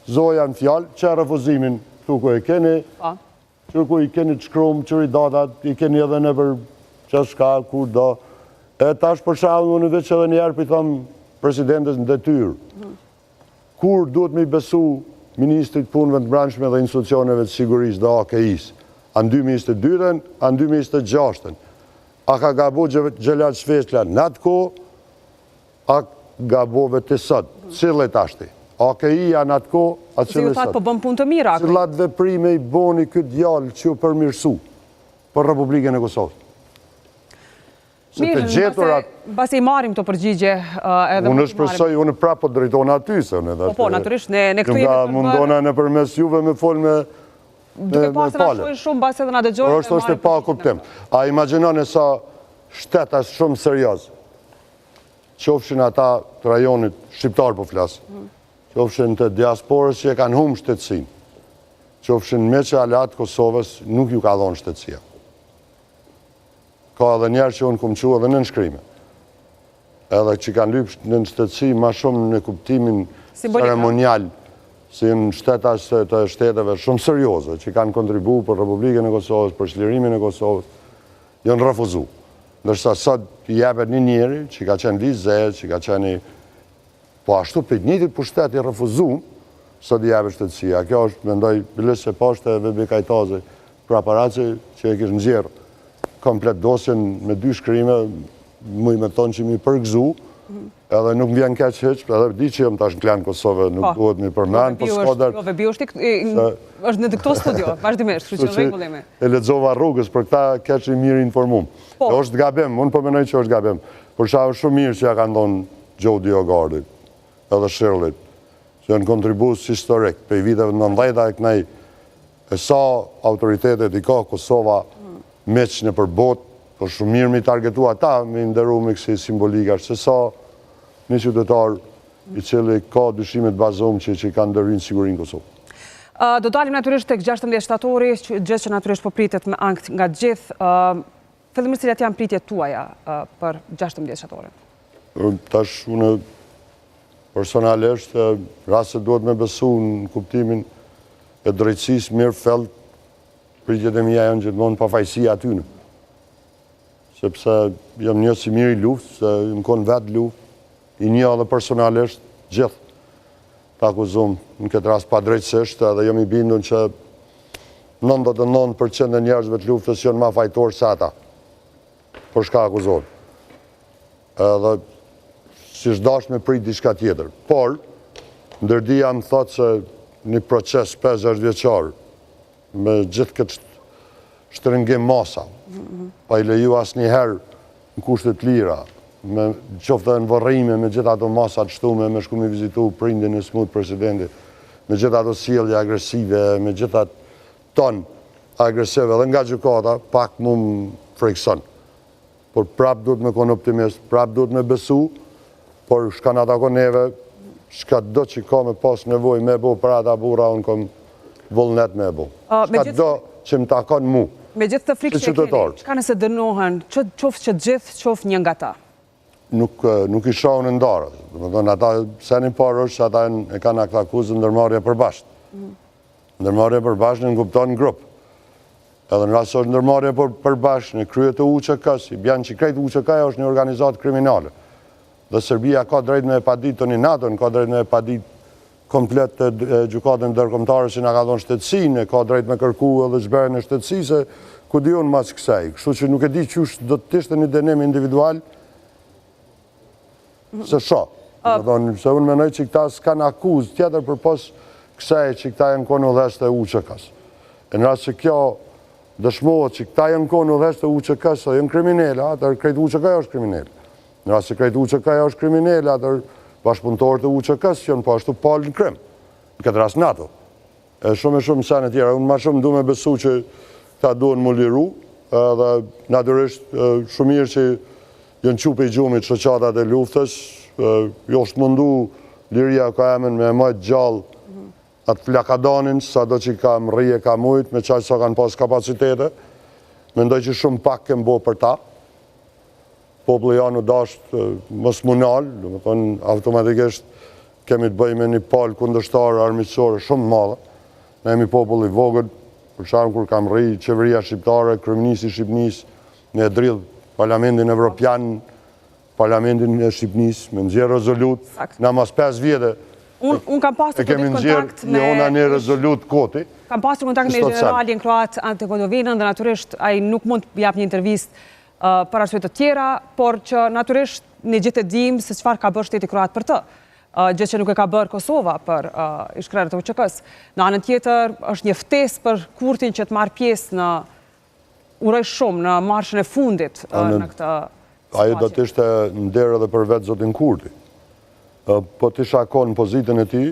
zoja në fjalë, që refuzimin këtu ku e keni, që ku i keni të shkrum, që i datat, i keni edhe në për që shka, kur do. E tash për shavë, në veç edhe njerë për i thamë presidentës në detyrë. Kur duhet me i besu Ministrit Punëve të Mbrëmshme dhe institucioneve të sigurisë dhe AKI-s? Anë 2022-ën, anë 2026-ën. A ka gabo Gjelat Shveshla në atë ko, a gabove të sot? Cilët ashti? AKI-ja në atë ko, a cilët sot? Si ju thatë po bëm punë të mira. Cilat veprime i boni këtë djallë që ju përmirësu për Republikën e Kosovës? Mirë, basi i marim të përgjigje edhe... Unë shpresoj, unë prapë drejtona aty, se unë edhe... Po, naturisht, ne këtu jemi për bërë... Mundona në përmes juve me folë me pale. Duke pasë në shojnë shumë, basi edhe në dëgjojnë... Por është e pa kuptim. A imaginoni sa shtetas shumë serios, qofshin ata të rajonit shqiptar po flasë, qofshin të diasporës që e kanë humë shtetësin, qofshin meqe alat Kosovës, nuk ju ka dhonë shtetësia. Ka edhe njerë që unë kumë qua edhe në nënshkrime. Edhe që kanë lypë në shtetësi ma shumë në kuptimin ceremonial, si në shtetas të shteteve shumë serioze, që kanë kontribu për Republikën e Kosovës, për çlirimin e Kosovës, janë refuzu. Ndërsa sot jepet një njeri që ka qenë vizet, që ka qenë po ashtu për njëtit pushtet i refuzum, sot jepet shtetësia. Kjo është, mendoj, bilis se poshte e VB Kajtazi për aparaci që e kishë nxjerë komplet dosjen me 2 shkrime, më i me thonë që mi përgëzu, edhe nuk vjen keq heq, edhe di që jam tash në Klan Kosovë, nuk duhet mi përmen, po s'koder... Jo, VB është në këto studio, vazhdimisht, kështu që rregullimi. E lexova rrugës, për këta keq i mirë informum. E është gabim, unë po menoj që është gabim. Për shkak shumë mirë që ja ka ndonë Joe Diogardit, edhe Shirley, që janë kontribues historik, për i viteve 90 e kënej, e sa autoritetet i ka Kosova meq në përbot, por shumë mirë mi targetu ata, mi ndëru me kësi simbolika, se sa një qytetar i cili ka dyshimet bazum që kanë ndërhyjnë sigurinë Kosovë. Do dalim natyrisht tek 16 shtatori, gjë që natyrisht po pritet me ankth nga gjithë. Fillimisht cilat janë pritjet tuaja për 16 shtatorin? Tash unë personalisht rase duhet me besu në kuptimin e drejtësisë mirë felt, pritjet e mija janë gjithmonë pafajësia atyne. Sepse jam një si mirë i luft, se më konë vetë luft, i një edhe personalisht gjithë të akuzum në këtë rast pa drejtësisht, edhe jam i bindun që 99% e njerëzve të luftës janë ma fajtorë se ata, për shka akuzon. Edhe si shdash me prit diçka tjetër. Por, ndërdia më thotë se një proces 50 vjeqar, me gjithë këtë shtërëngim masa, pa i leju asë njëherë në kushtet lira, me qoftë dhe në vërrime, me gjithë ato masat shtume, me shku me vizitu prindin e smut presidentit, me gjithë ato sjellje agresive, me gjithë ato ton agresive, dhe nga gjykata, pak mu më frikson. Por prap duhet me konë optimist, prap duhet me besu, por shka në tako neve, shka do që ka me pas nevoj me bo për ata bura, unë kom vullnet me bo. Shka do që më takon mu. Me gjithë të frikë që keni, shka nëse dënohen, qoftë që gjithë, qoftë një nga ta? Nuk i shohën në ndarë. Ata seni parë është që ata e kanë këtë akuzë ndërmarrje përbashkët. Ndërmarrje përbashkët në kupton në grupë. Edhe në rrasë është ndërmarrje përbashkët në kryet e UÇK-s, i bjanë që krejt UÇK-ja është një organizatë kriminale. Dhe Serbia ka drejt me e padit të një NATO-n, ka drejt me e padit komplet të gjykatën ndërkombëtare që nga ka dhonë shtetësinë, ka drejt me kërku edhe zberën e shtetësisë, ku di unë mas kësaj. Kështu që nuk e di qysh do të tishtë një dënim individual, se sho. Se unë menoj që këta s'kanë akuzë tjetër për pos kësaj që këta janë konë udhës të UÇK-s. E në rrasë që kjo dëshmohet që këta janë konë udhës të UÇK-s, o janë kriminella, atër krejt UÇK-ja është kriminella. Në rrasë që krejt UÇK-ja është kriminella, atër bashkëpunëtorët e UÇK-s që janë po ashtu palë në Krim, në këtë rast NATO. E shumë sene tjera, unë ma shumë du me besu që ta duen më liru, dhe naturisht shumë mirë që jënë qupe i gjumit shoqatat e luftës, jo është mundu liria ka emen me majtë gjallë atë flakadanin, sa do që ka më rije ka mujtë, me qaj sa kanë pas kapacitete, mendoj që shumë pak kemë bo për ta, populli janë u dashtë mos munal, dhe me thonë automatikisht kemi të bëjmë një palë kundështarë armiqësore shumë madhe, ne jemi populli vogël, për shamë kur kam rri qeveria shqiptare, kryeminist i Shqipnis, ne e dridh Parlamentin Evropian, Parlamentin e Shqipnis, me nxjerë rezolut, në mas 5 vjetë, Unë kam pasur kontakt me... Jona një rezolut koti. Kam pasur kontakt me generalin Kroat Ante Godovinën, dhe naturisht ai nuk mund të jap një intervist për arsye të tjera, por që naturisht një gjithë e dim se çfarë ka bërë shteti kroat për të. Gjë që nuk e ka bërë Kosova për ishkrerët e UÇK-s. Në anën tjetër është një ftesë për Kurtin që të marrë pjesë në uroj shumë në marshën e fundit në këtë situatë. Ajo do të ishte nder edhe për vetë zotin Kurti. Po të isha konë në pozitën e ti,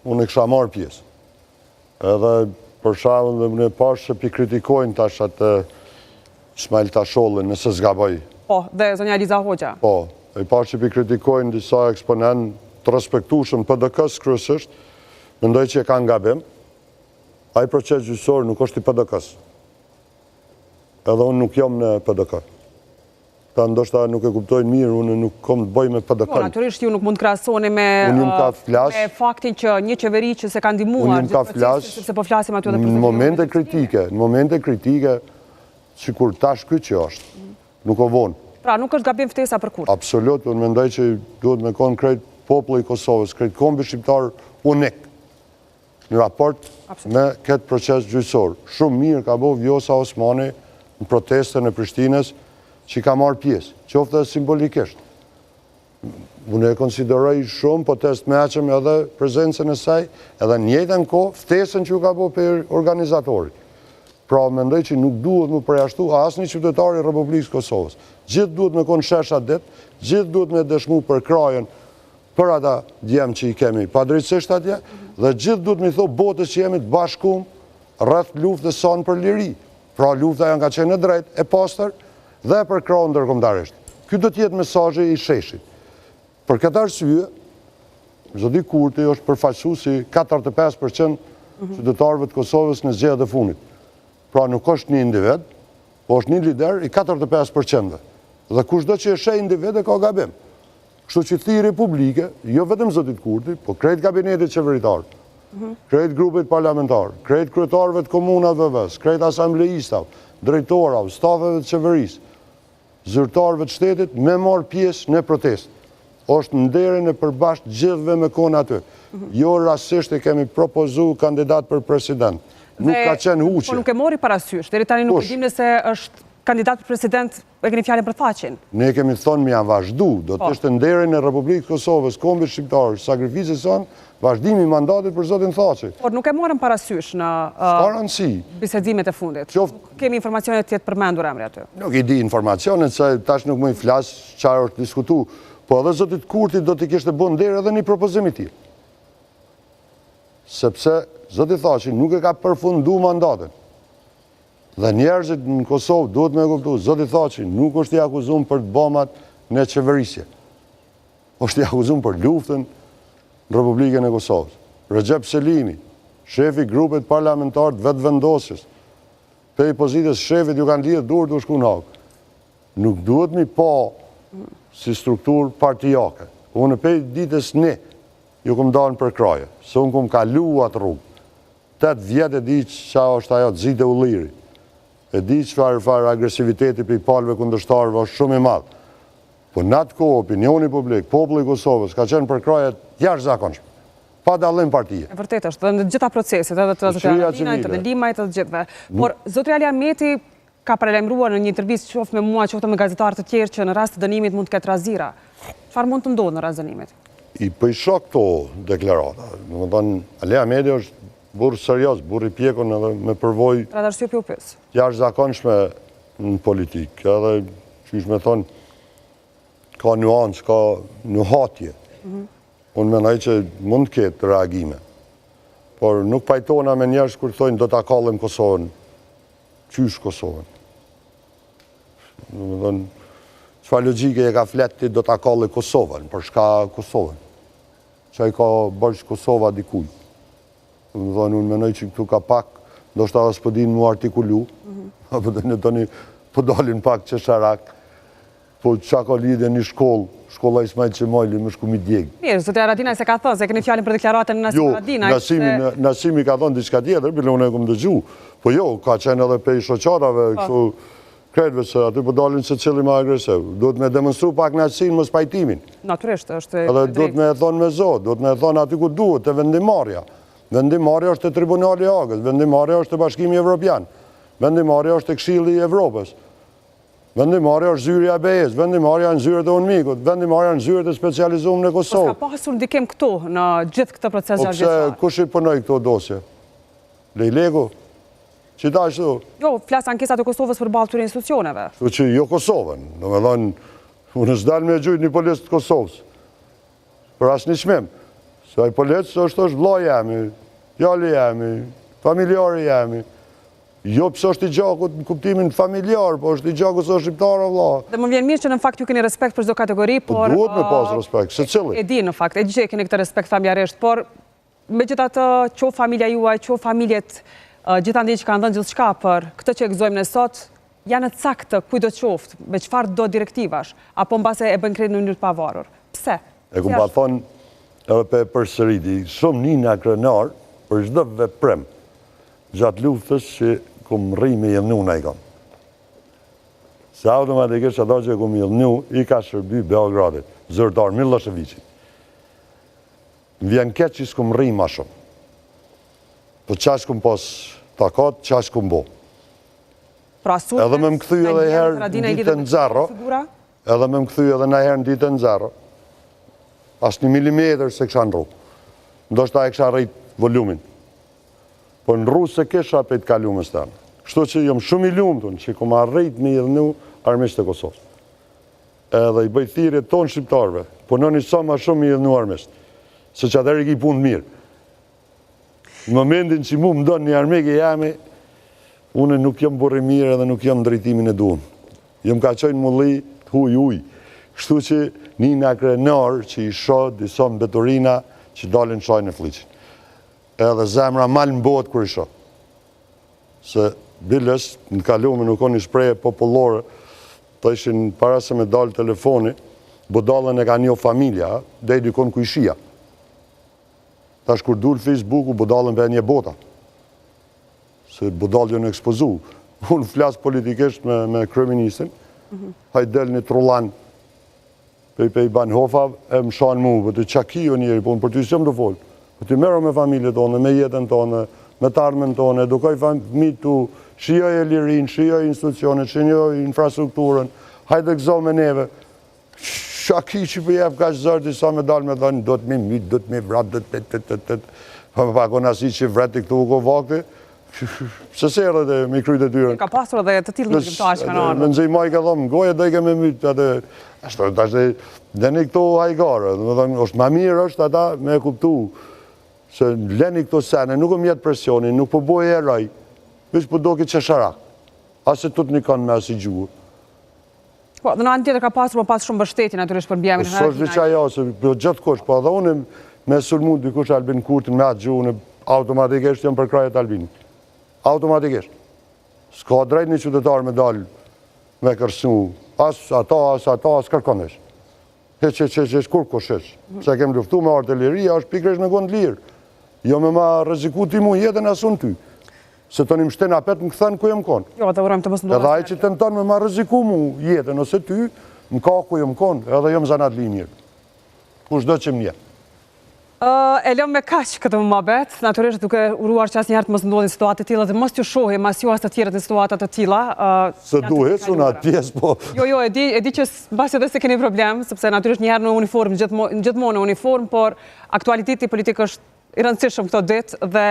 unë e kësha marrë pjesë. Edhe për shembull dhe në pashë që pi kritikojnë tash atë Ismail Tashollin nëse zgaboj. Po, dhe zonja Eliza Hoxha. Po, e pashë që pi kritikojnë disa eksponent të respektueshëm PDK-s kryesisht, mendoj që e kanë gabim. Ai proces gjyqësor nuk është i PDK-s. Edhe unë nuk jam në PDK. Ta ndoshta nuk e kuptojnë mirë, unë nuk kom të bëj me PDK. Po, natyrisht ju nuk mund të krahasoni me faktin që një qeveri që se ka ndihmuar gjithë procesin, sepse po flasim aty edhe për në momente kritike, sikur tash ky që është, nuk o vonë. Pra, nuk është gabim ftesa për kurrë. Absolut, unë mendoj që duhet me konë krejt populli i Kosovës, krejt kombi shqiptar unik në raport me këtë proces gjyqësor. Shumë mirë ka bo Vjosa Osmani në protestën e Prishtinës që ka marrë pjesë, qoftë dhe simbolikisht. Unë e konsideroj shumë protest me aqëm edhe prezencën e saj, edhe njëjtën kohë ftesën që ka bo për organizatori. Pra, mendoj që nuk duhet më përjashtu asë një qytetari i Republikës Kosovës. Gjithë duhet me konë shesha ditë, gjithë duhet me dëshmu për krajen për ata djemë që i kemi padrejtësisht atje, dhe gjithë duhet me thot botës që jemi të bashkum rreth luftës sonë për liri. Pra, lufta janë ka qenë në drejt, e pastër, dhe për krahun ndërkombëtarisht. Ky do të jetë mesazhi i sheshit. Për këtë arsye, zoti Kurti është përfaqësuesi 45% qytetarëve të Kosovës në zgjedhjet e fundit. Pra nuk është një individ, po është një lider i 45%. Dhe kushdo që e sheh individ e ka gabim. Kështu që thirrje republike, jo vetëm zotit Kurti, po krejt kabinetit qeveritar, krejt grupit parlamentar, krejt kryetarëve të komunave vës, krejt asambleistave, drejtorave, stafeve të qeverisë, zyrtarëve të shtetit me marrë pjesë në protestë. Është nderin e përbashkët gjithëve me konë aty. Jo rastisht e kemi propozu kandidat për president. Nuk ka qenë huqe. Po nuk e mori parasysh, deri tani nuk e dim nëse është kandidat për president, e keni fjalën për faqen. Ne kemi thonë mi janë vazhdu, do të ishte nderin e Republikës Kosovës, kombit shqiptar, sakrificës sonë, vazhdimi i mandatit për zotin Thaçi. Por nuk e morën parasysh në bisedimet e fundit. Kemi informacionet tjetë përmendur emri aty. Nuk i di informacionet, se tash nuk më i flasë qarë është diskutu, po edhe zotit Kurti do t'i kishte bën nderë edhe një propozim i tillë. Sepse zoti Thaçi nuk e ka përfundu mandatin. Dhe njerëzit në Kosovë duhet me kuptu, zoti Thaçi nuk është i akuzum për të bomat në qeverisje. është i akuzum për luftën në Republikën e Kosovës. Recep Selimi, shefi grupit parlamentar të vetë vendosjes, pe i pozitës shefit ju kanë lidhë durë të shku në hakë. Nuk duhet mi pa si strukturë partijake. Unë pe ditës ne, ju këm dalën për kraje, se unë këm kalu atë rrugë. 8 vjetë e di që është ajo të zite u liri. E di që farë agresiviteti për i palve kundërshtarëve është shumë i madhë. Po në atë kohë, opinioni publik, populli i Kosovës, ka qenë për krajet jashtëzakonshme, pa dallim partije. E vërtet është, dhe në gjitha proceset, edhe të Radinajt, të Limajt, të gjithve. Por, zotri Ali Ahmeti ka paralajmëruar në një intervistë qoftë me mua, qoftë me gazetarë të tjerë që në rast të dënimit mund të ketë razira. Çfarë mund të ndodhë në rast dënimit? I pëjsho këto deklarata. Në më thonë, Ali Ahmeti është burë serios, burë i pjekon edhe me përvoj jashtëzakonshme në politikë. Edhe, që ishme thonë, ka nuancë, ka nuhatje. Unë menaj që mund të ketë reagime. Por nuk pajtona me njerës kur thojnë do të akallim Kosovën. Qysh Kosovën? Qëfa logike e ka fletti do të akalli Kosovën, për shka Kosovën? Që i ka bërsh Kosova dikuj. Unë menaj që këtu ka pak, do shta dhe s'pëdin mu artikulu, apo dhe në toni pëdolin pak që sharak, po qa ka lidhje një shkollë, shkolla Ismail Qemajli më shku mi djegë. Mirë, zotja Radinaj se ka thënë, se keni fjallin për deklaratën në Nasim Radinaj. Jo, Nasimi ka thënë diçka tjetër, bile unë e këmë dëgju. Po jo, ka qenë edhe pej shoqarave, kështu kretve se aty po dalin se cili ma agresiv. Duhet me demonstru pak Nasim më spajtimin. Naturisht, është edhe duhet me e thonë me zot, duhet me e thonë aty ku duhet, të vendimarja. Vendimarja është të Tribunali Hagës, vendimarja është të Bashkimi Evropian, vendimarja është të Këshilli i Evropës. Vendimarja është zyrja e BE-s, vendimarja në zyrët e UNMIK-ut, vendimarja në zyrët e specializuar në Kosovë. Ka pasur ndikim këtu në gjithë këtë proces gjyqësor. Po kush i punoi këto dosje? Lejlegu? Qita ashtu? Jo, flas ankesat e Kosovës përballë këtyre institucioneve. Kështu që jo Kosovën, domethënë unë s'dal me gjujt një policë të Kosovës. Për asnjë çmim. Se ai policë është vllai jemi, djali jemi, familjari jemi. Jo pësë është i gjakut në kuptimin familjar, po është i gjakut së shqiptar o vla. Dhe më vjen mirë që në fakt ju keni respekt për çdo kategori, por... Duhet me pas respekt, se cili? E di në fakt, e gjë keni këtë respekt familjarisht, por me gjitha të qo familja juaj, qo familjet gjithandej që kanë dhënë gjithçka për këtë që e gëzojmë ne sot, janë të saktë kujdo qoftë, me çfarë do direktivash, apo mbase e bën kredi në mënyrë të pavarur. Pse? E kum pa thonë edhe përsëriti, shumë nina krenar për çdo veprim gjatë luftës që kum rri me jellnu i kam. Se automatikisht ato që kum jellnu i ka shërby Beogradit, zyrtar Miloševićit. Më vjen keq që s'kum rri ma shumë. Po qash kum pos takat, qash kum bo. Edhe me më këthy edhe herë në ditën zero, edhe me më këthy edhe në herë në ditën zero, as 1 milimetër se kësha në ru. Ndoshta e kësha rrit volumin. Po në ru se kesha pe të kalumës të anë. Kështu që jam shumë i lumëtun që kum arrit me jellnu armisht të Kosovës. Edhe i bëj thirrje tonë shqiptarve, punoni sa ma shumë i jellnu armisht, se që atër i ki punë mirë. Në momentin që mu më donë një armik e jami, une nuk jam burri mirë edhe nuk jam drejtimin e duhum. Jam ka qojnë mulli të huj. Kështu që nina krenar që i shoh disa mbeturina që dalin shajnë e fliqin. Edhe zemra malë mbot kër i shoh. Se biles, në kalume nuk o një shpreje popullore, të ishin para se me dalë telefoni, budallën e ka një familja, dhe i dikon ku ishia. Tash kur dul Facebooku, budallën për një bota. Se budallë jo në ekspozu. Unë flasë politikisht me kryeministin, hajt del një trullan pe i ban hofa, e më shanë mu, për të qakio njeri, po unë për të isëm të folë. Për të mero me familje tonë, me jetën tonë, me të armën tonë, edukoj familjë tu, shijoj e lirin, shijoj institucionet, shijoj infrastrukturën, hajde gëzo me neve. Shaki që për jep ka që zërti sa me dalë me dhënë, do të mi mitë, do të mi vratë, pa kona si që vrati këtu u ko vakti, se serë dhe mi kryjt e tyren. Ka pasur dhe të tilë në gjimtash kanë arë. Me nëzij maj ka dhomë, goje dhe i ke me mytë, ashtë dhe një këto hajgarë, është ma mirë është ata me kuptu, se leni këto sene, nuk më jetë presioni, nuk po boj e raj, vishë po do këtë qesharak, asë të të një kanë me asë i gjuhë. Po, dhe në anë tjetër ka pasur, po pas shumë bështeti naturisht për mbjemin Së është vëqa jo, se gjithë kush, po edhe unë me sulmu dikush Albin Kurtin me atë gjuhë, automatikisht jam për krajet Albinit. Automatikisht. S'ka drejt një qytetar me dalë me kërsu, asë kërkonesh. Heq, kur kushesh. Se kem luftu me artilleria, është pikresh me gondë lirë. Jo me ma rëziku ti mu jetën asun ty. Se të një mështen apet më këthen ku jem konë. Jo, të urojmë të mësë ndodhë. Edhe aj që të në tonë me ma rëziku mu jetën, ose ty, më ka ku jem konë, edhe jom zanat li mirë. Kush do që më nje. E lëm me kaq këtë më mabet, naturisht duke uruar që asë njëherë të mësë ndodhin situatë të tila dhe mos të shohi, mas ju as të tjeret në situatat të tila. Se duhet, su në atë pjesë, po... Jo, e di që bashkë edhe se keni problem, sepse naturisht njëherë në uniform, gjithmonë në uniform, por aktualiteti politik është i rëndësishëm këto ditë dhe...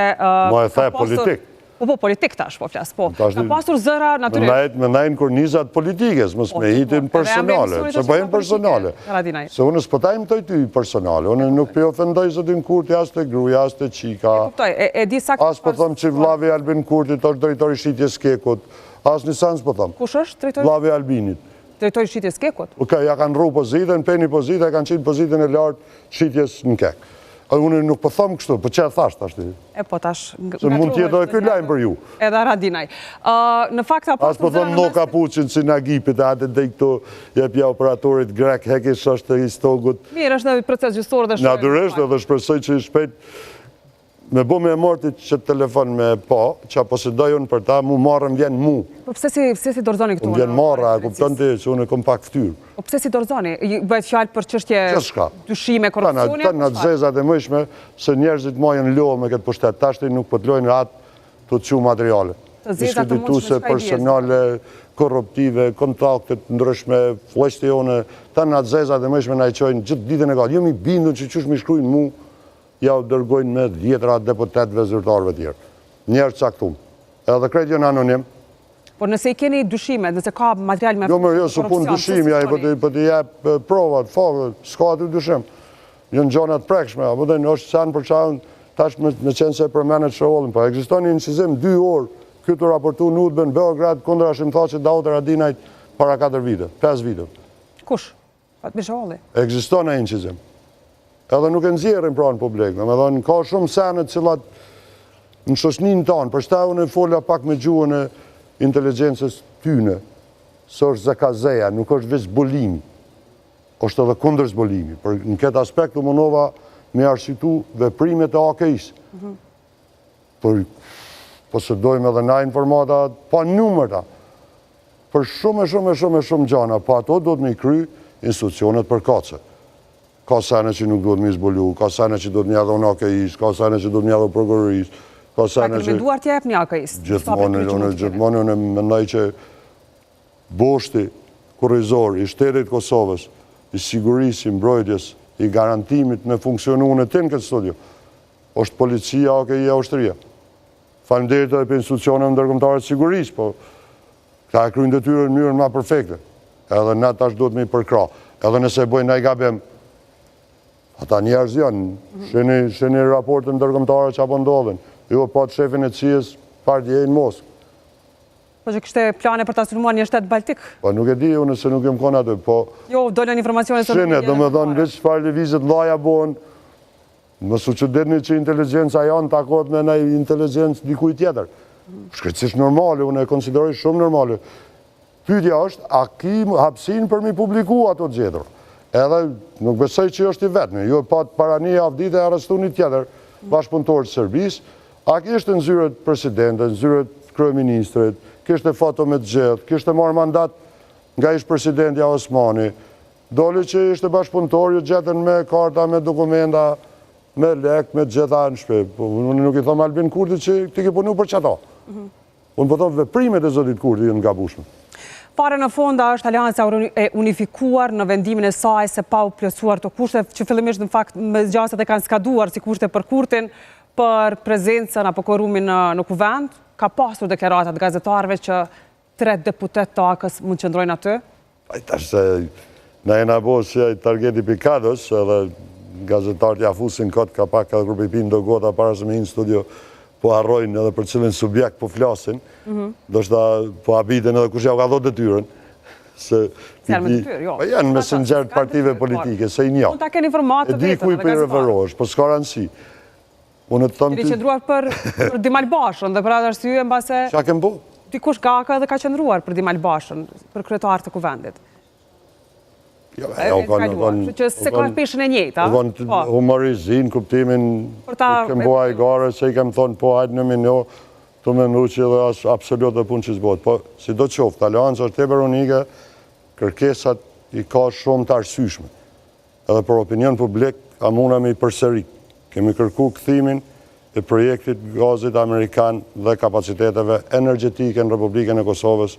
Mo e the politik. Po, politik tash, po flasë, po. Ka pasur zëra, naturisht... Me najnë kërnizat politikës, mës me hitin personale, se bëjmë personale. Se unë s'pëtajmë të ty personale, unë nuk për ofendoj Zotin Kurti, as të gruja, as të qika, as për thëmë që Vlavi Albin Kurti të është drejtori shqitjes Skekut, as një sans për thëmë. Kush është drejtori? Vlavi Albinit. Drejtori shqitjes Skekut? Ja kanë ru pozitën, peni pozitën, kanë qitë pozitën e lartë shqitjes në Kek. Unë nuk po thëmë kështu, po që e thashtë ashtë? E po tash... Se mund tjetë edhe këj lajmë për ju. Edhe Radinaj. Në fakt... As po thëmë no kapuqin si në Agipit, atë dhe këto jepja operatorit grek, hekish është i stogut. Mirë, është në proces gjysor dhe shpejt. Natyrisht edhe shpresoj që i shpejt me bo me mortit që telefon me po, që posedoj unë për ta, mu marrë më vjen mu. Po pse si dorzoni këtu? Më vjen marra, kupton ti që unë e kom pak ftyrë. Po pse si dorzoni? Bëhet fjalë për çështje dyshime, korrupsioni? Ta në zezat e mëjshme, se njerëzit mojën lojë me këtë pushtet, tashti nuk po të lojnë ratë të të që materiale. Diskutuse personale, korruptive, kontaktet ndryshme, fleshtjone, ta në zezat e mëjshme na i qojnë gjithë ditën e gatë. Jo mi bindu që qysh mi shkrujnë mu, ja u dërgojnë me 10 deputetëve zyrtarëve tjerë. Njerë caktum. Edhe krejt jo në anonim. Por nëse i keni dyshime, nëse ka material me korupcion... Jo, supun dyshime, ja i për të jep provat, fakët, s'ka aty dyshim. Jënë gjonat prekshme, apo dhe në është sen për qaun, tash me qenë se përmenet shërollin. Po, egziston një incizim 2 orë, këtë raportu në Udben, Beograd, kundra shim tha që Daut Radinajt para 4 vite, 5 vite. Kush? Atë Bishawalli? Egziston një incizim. Edhe nuk e nëzirën pra në publik, me dhe në ka shumë senet cilat në shoqnin tonë, për shta unë e fola pak me gjuhën e inteligencës tyne, së është zakazeja, nuk është veç zbulimi, është edhe kundër zbulimi. Në këtë aspekt, u mënova me arshitu veprimet e AKI-s. Po se dojmë edhe na informata pa numërta, për shumë gjana, pa ato do të me kry institucionet për kace. Ka sene që nuk do të me zbulu, ka sene që do të me adhon AKI-s, ka sene që do të me adhon prokuroris, ka sene që... Rekomenduar t'jep një AKI-s? Gjithmonë unë mendoj që boshti kurrizor i shtetit Kosovës, i sigurisë, i mbrojtjes, i garantimit me funksionu në të në këtë studio, është policia, AKI-a, Austria. Faleminderit edhe për institucionet ndërkombëtare të sigurisë, po ka e kryen detyrën në mënyrën më perfekte. Edhe na tash duhet me i përkra. Edhe nëse bojnë ndaj gabim, ata njerëz janë, sheni raportet ndërkombëtare që apo ndodhen. Jo pa të shefin e CIA-s partije në Moskë. Po që kështë plane për të sulmuar një shtet baltik? Po nuk e di, unë se nuk jem kona aty, po... Jo, dojnë informacione së shene, do me thonë, veç çfarë lëvizjet laja bohen, më su që detni që inteligenca janë takot me nëj inteligencë dikuj tjetër. Shkretësisht normale, unë e konsideroj shumë normale. Pyetja është, a ki hapsin për mi publiku ato gjetër? Edhe nuk besoj që është i vetme, jo pat para një avdite arrestu një tjetër, bashkëpunëtor të Serbisë, a kishte në zyret presidente, në zyret kryeministrit, kishte foto me të gjithë, kishte marrë mandat nga ish presidentja Osmani, doli që ishte bashkëpunëtor, ju gjetën me karta, me dokumenta, me lek, me gjitha në shpe. Unë nuk i thom Albin Kurti që ti ke punu për qëta. Unë po thom veprimet e zotit Kurti në gabushme. Fare në fonda është Alianca e unifikuar në vendimin e saj se pa u plotësuar të kushte, që fillimisht në fakt me zgjaset e kanë skaduar si kushte për Kurtin, për prezencën apo korumin në kuvend, ka pasur deklaratat gazetarëve që 3 deputet të AKS mund qëndrojnë aty? Tash se na jena bo që targeti Pikados, edhe gazetarët ja fusin këtë ka pak edhe grupi pin do gota para se me hinë studio po harrojnë edhe për cilin subjekt po flasin, do shta po habiten edhe kush ja u ka dhot detyrën. Janë mesengjer partive politike, se i njo. Mund ta keni informatë të vetën. E di kuj për i referohesh, po s'ka rëndësi. Keni qëndruar për Dimal Bashën dhe për atë arsye mbase... Qa kem bo? Dikush ka dhe ka qëndruar për Dimal Bashën, për kryetar të kuvendit. Që se ka peshën e njëta. Humorizin, kuptimin, kem bo a i gare, se i kem thonë, po hajtë në minjo, të me ndu që dhe është absolut dhe punë që zbot. Po, si do të qoftë, Alianca është teber unike, kërkesat i ka shumë të arsyshme. Edhe për opinion publik, a muna me i përsëri. Kemi kërku këthimin e projektit gazit Amerikan dhe kapaciteteve energetike në Republikën e Kosovës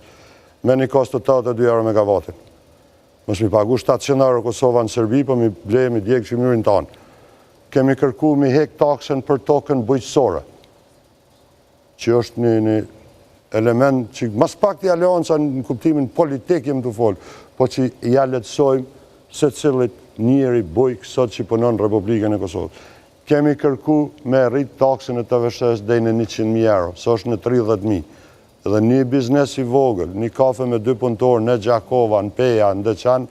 me një kost të 82 euro megavatin. Mos mi pagu 700 euro Kosova në Serbi, po mi blej mi djekë që myrin tanë. Kemi kërku mi hek taksen për tokën bujqësore, që është një element që mas pak të Alianca në kuptimin politik jem të folë, po që ja letësojmë se cilit njëri bujk sot që punon në Republikën e Kosovës. Kemi kërku me rrit taksin e të vështes dhe në 100.000 euro, së është në 30.000. Dhe një biznes i vogël, një kafe me 2 punëtor në Gjakova, në Peja, në Deçan,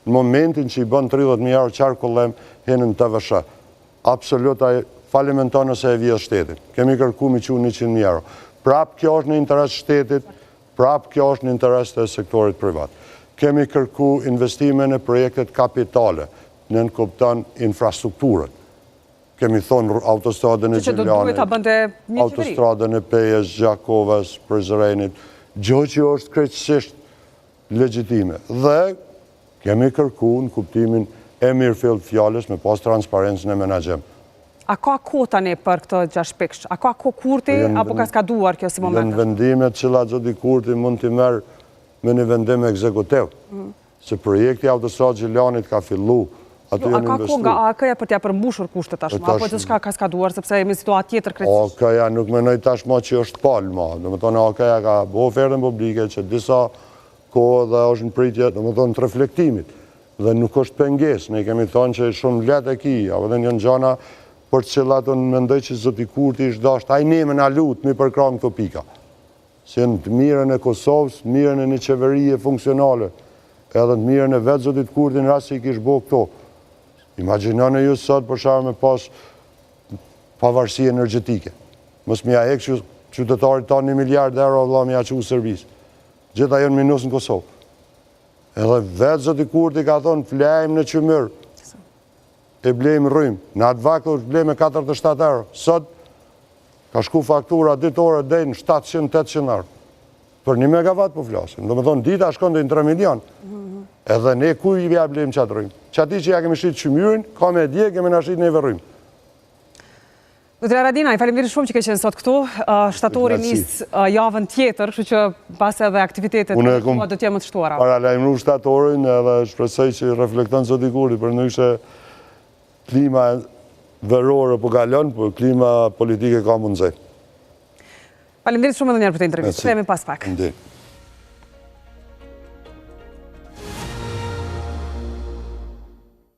në momentin që i bën 30.000 euro qarë kollem, hinë në të vëshë. Absolut, falimenton nëse e vjetë shtetit. Kemi kërku mi që 100.000 euro. Prap kjo është në interes shtetit, prap kjo është në interes të sektorit privat. Kemi kërku investime në projektet kapitale, në nënkuptan infrastrukturët. Kemi thonë autostradën e Gjiljanit, autostradën e Pejes, Gjakovës, Prizrenit, gjë që është krejtësisht legjitime. Dhe kemi kërku në kuptimin e mirëfill fjales me pas transparencën e menagjem. A ka ko tani për këtë 6 pikësh? A ka ko Kurti apo ka skaduar kjo si momentet? Në vendimet që la zoti Kurti mund t'i merë me një vendim ekzekutiv. Se projekti autostradë Gjiljanit ka fillu. A ka ko nga AK-ja për t'ja përmbushur kushtet tashma, apo që shka ka skaduar, sepse jemi situatë tjetër krejtësisht? AK-ja nuk menoj tashma që është palë ma. Dhe më tonë AK-ja ka bo ofertën publike që disa kohë dhe është në pritje, dhe më tonë të reflektimit. Dhe nuk është penges, ne kemi thonë që shumë letë e ki, apo dhe njën gjana për cilat unë mendoj që zoti Kurti ishtë dasht, a i neme në lutë mi përkram këto pika. Se në të mirën e Kosovës, mirën e një qeverije funksionale, edhe të mirën e vetë zotit Kurti në rrasë i kishë bo këto. Imaginone ju sot për shara me pas pavarësi energetike. mos mja e kështu qytetarit ta 1 miliard euro vëlla mja që u Serbis. Gjitha jo në minus në Kosovë. Edhe vetë zoti Kurti ka thonë flejmë në qëmër, e blejmë rrymë. Në atë vakë blejmë 47 euro. Sot ka shku faktura ditore dhe në 700-800 euro. Për 1 megawatt po flasim. Do me thonë dita shkon dhe në 3 milion. Edhe ne ku i ja blejmë qatë rrymë. Qati që ja kemi shqitë qëmyrin, ka me dje, kemi në shqitë neve rrymë. Dr. Haradinaj, faleminderit shumë që ke qenë sot këtu. Shtatori nis javën tjetër, kështu që pas edhe aktivitetet do të jenë më të shtuara. Para lajmëru shtatorin edhe shpresoj që reflekton zoti Kurti, për ndryshe klima verore po kalon, por klima politike ka mundësi. Faleminderit shumë edhe një herë për të intervistë. Kthehemi pas pak.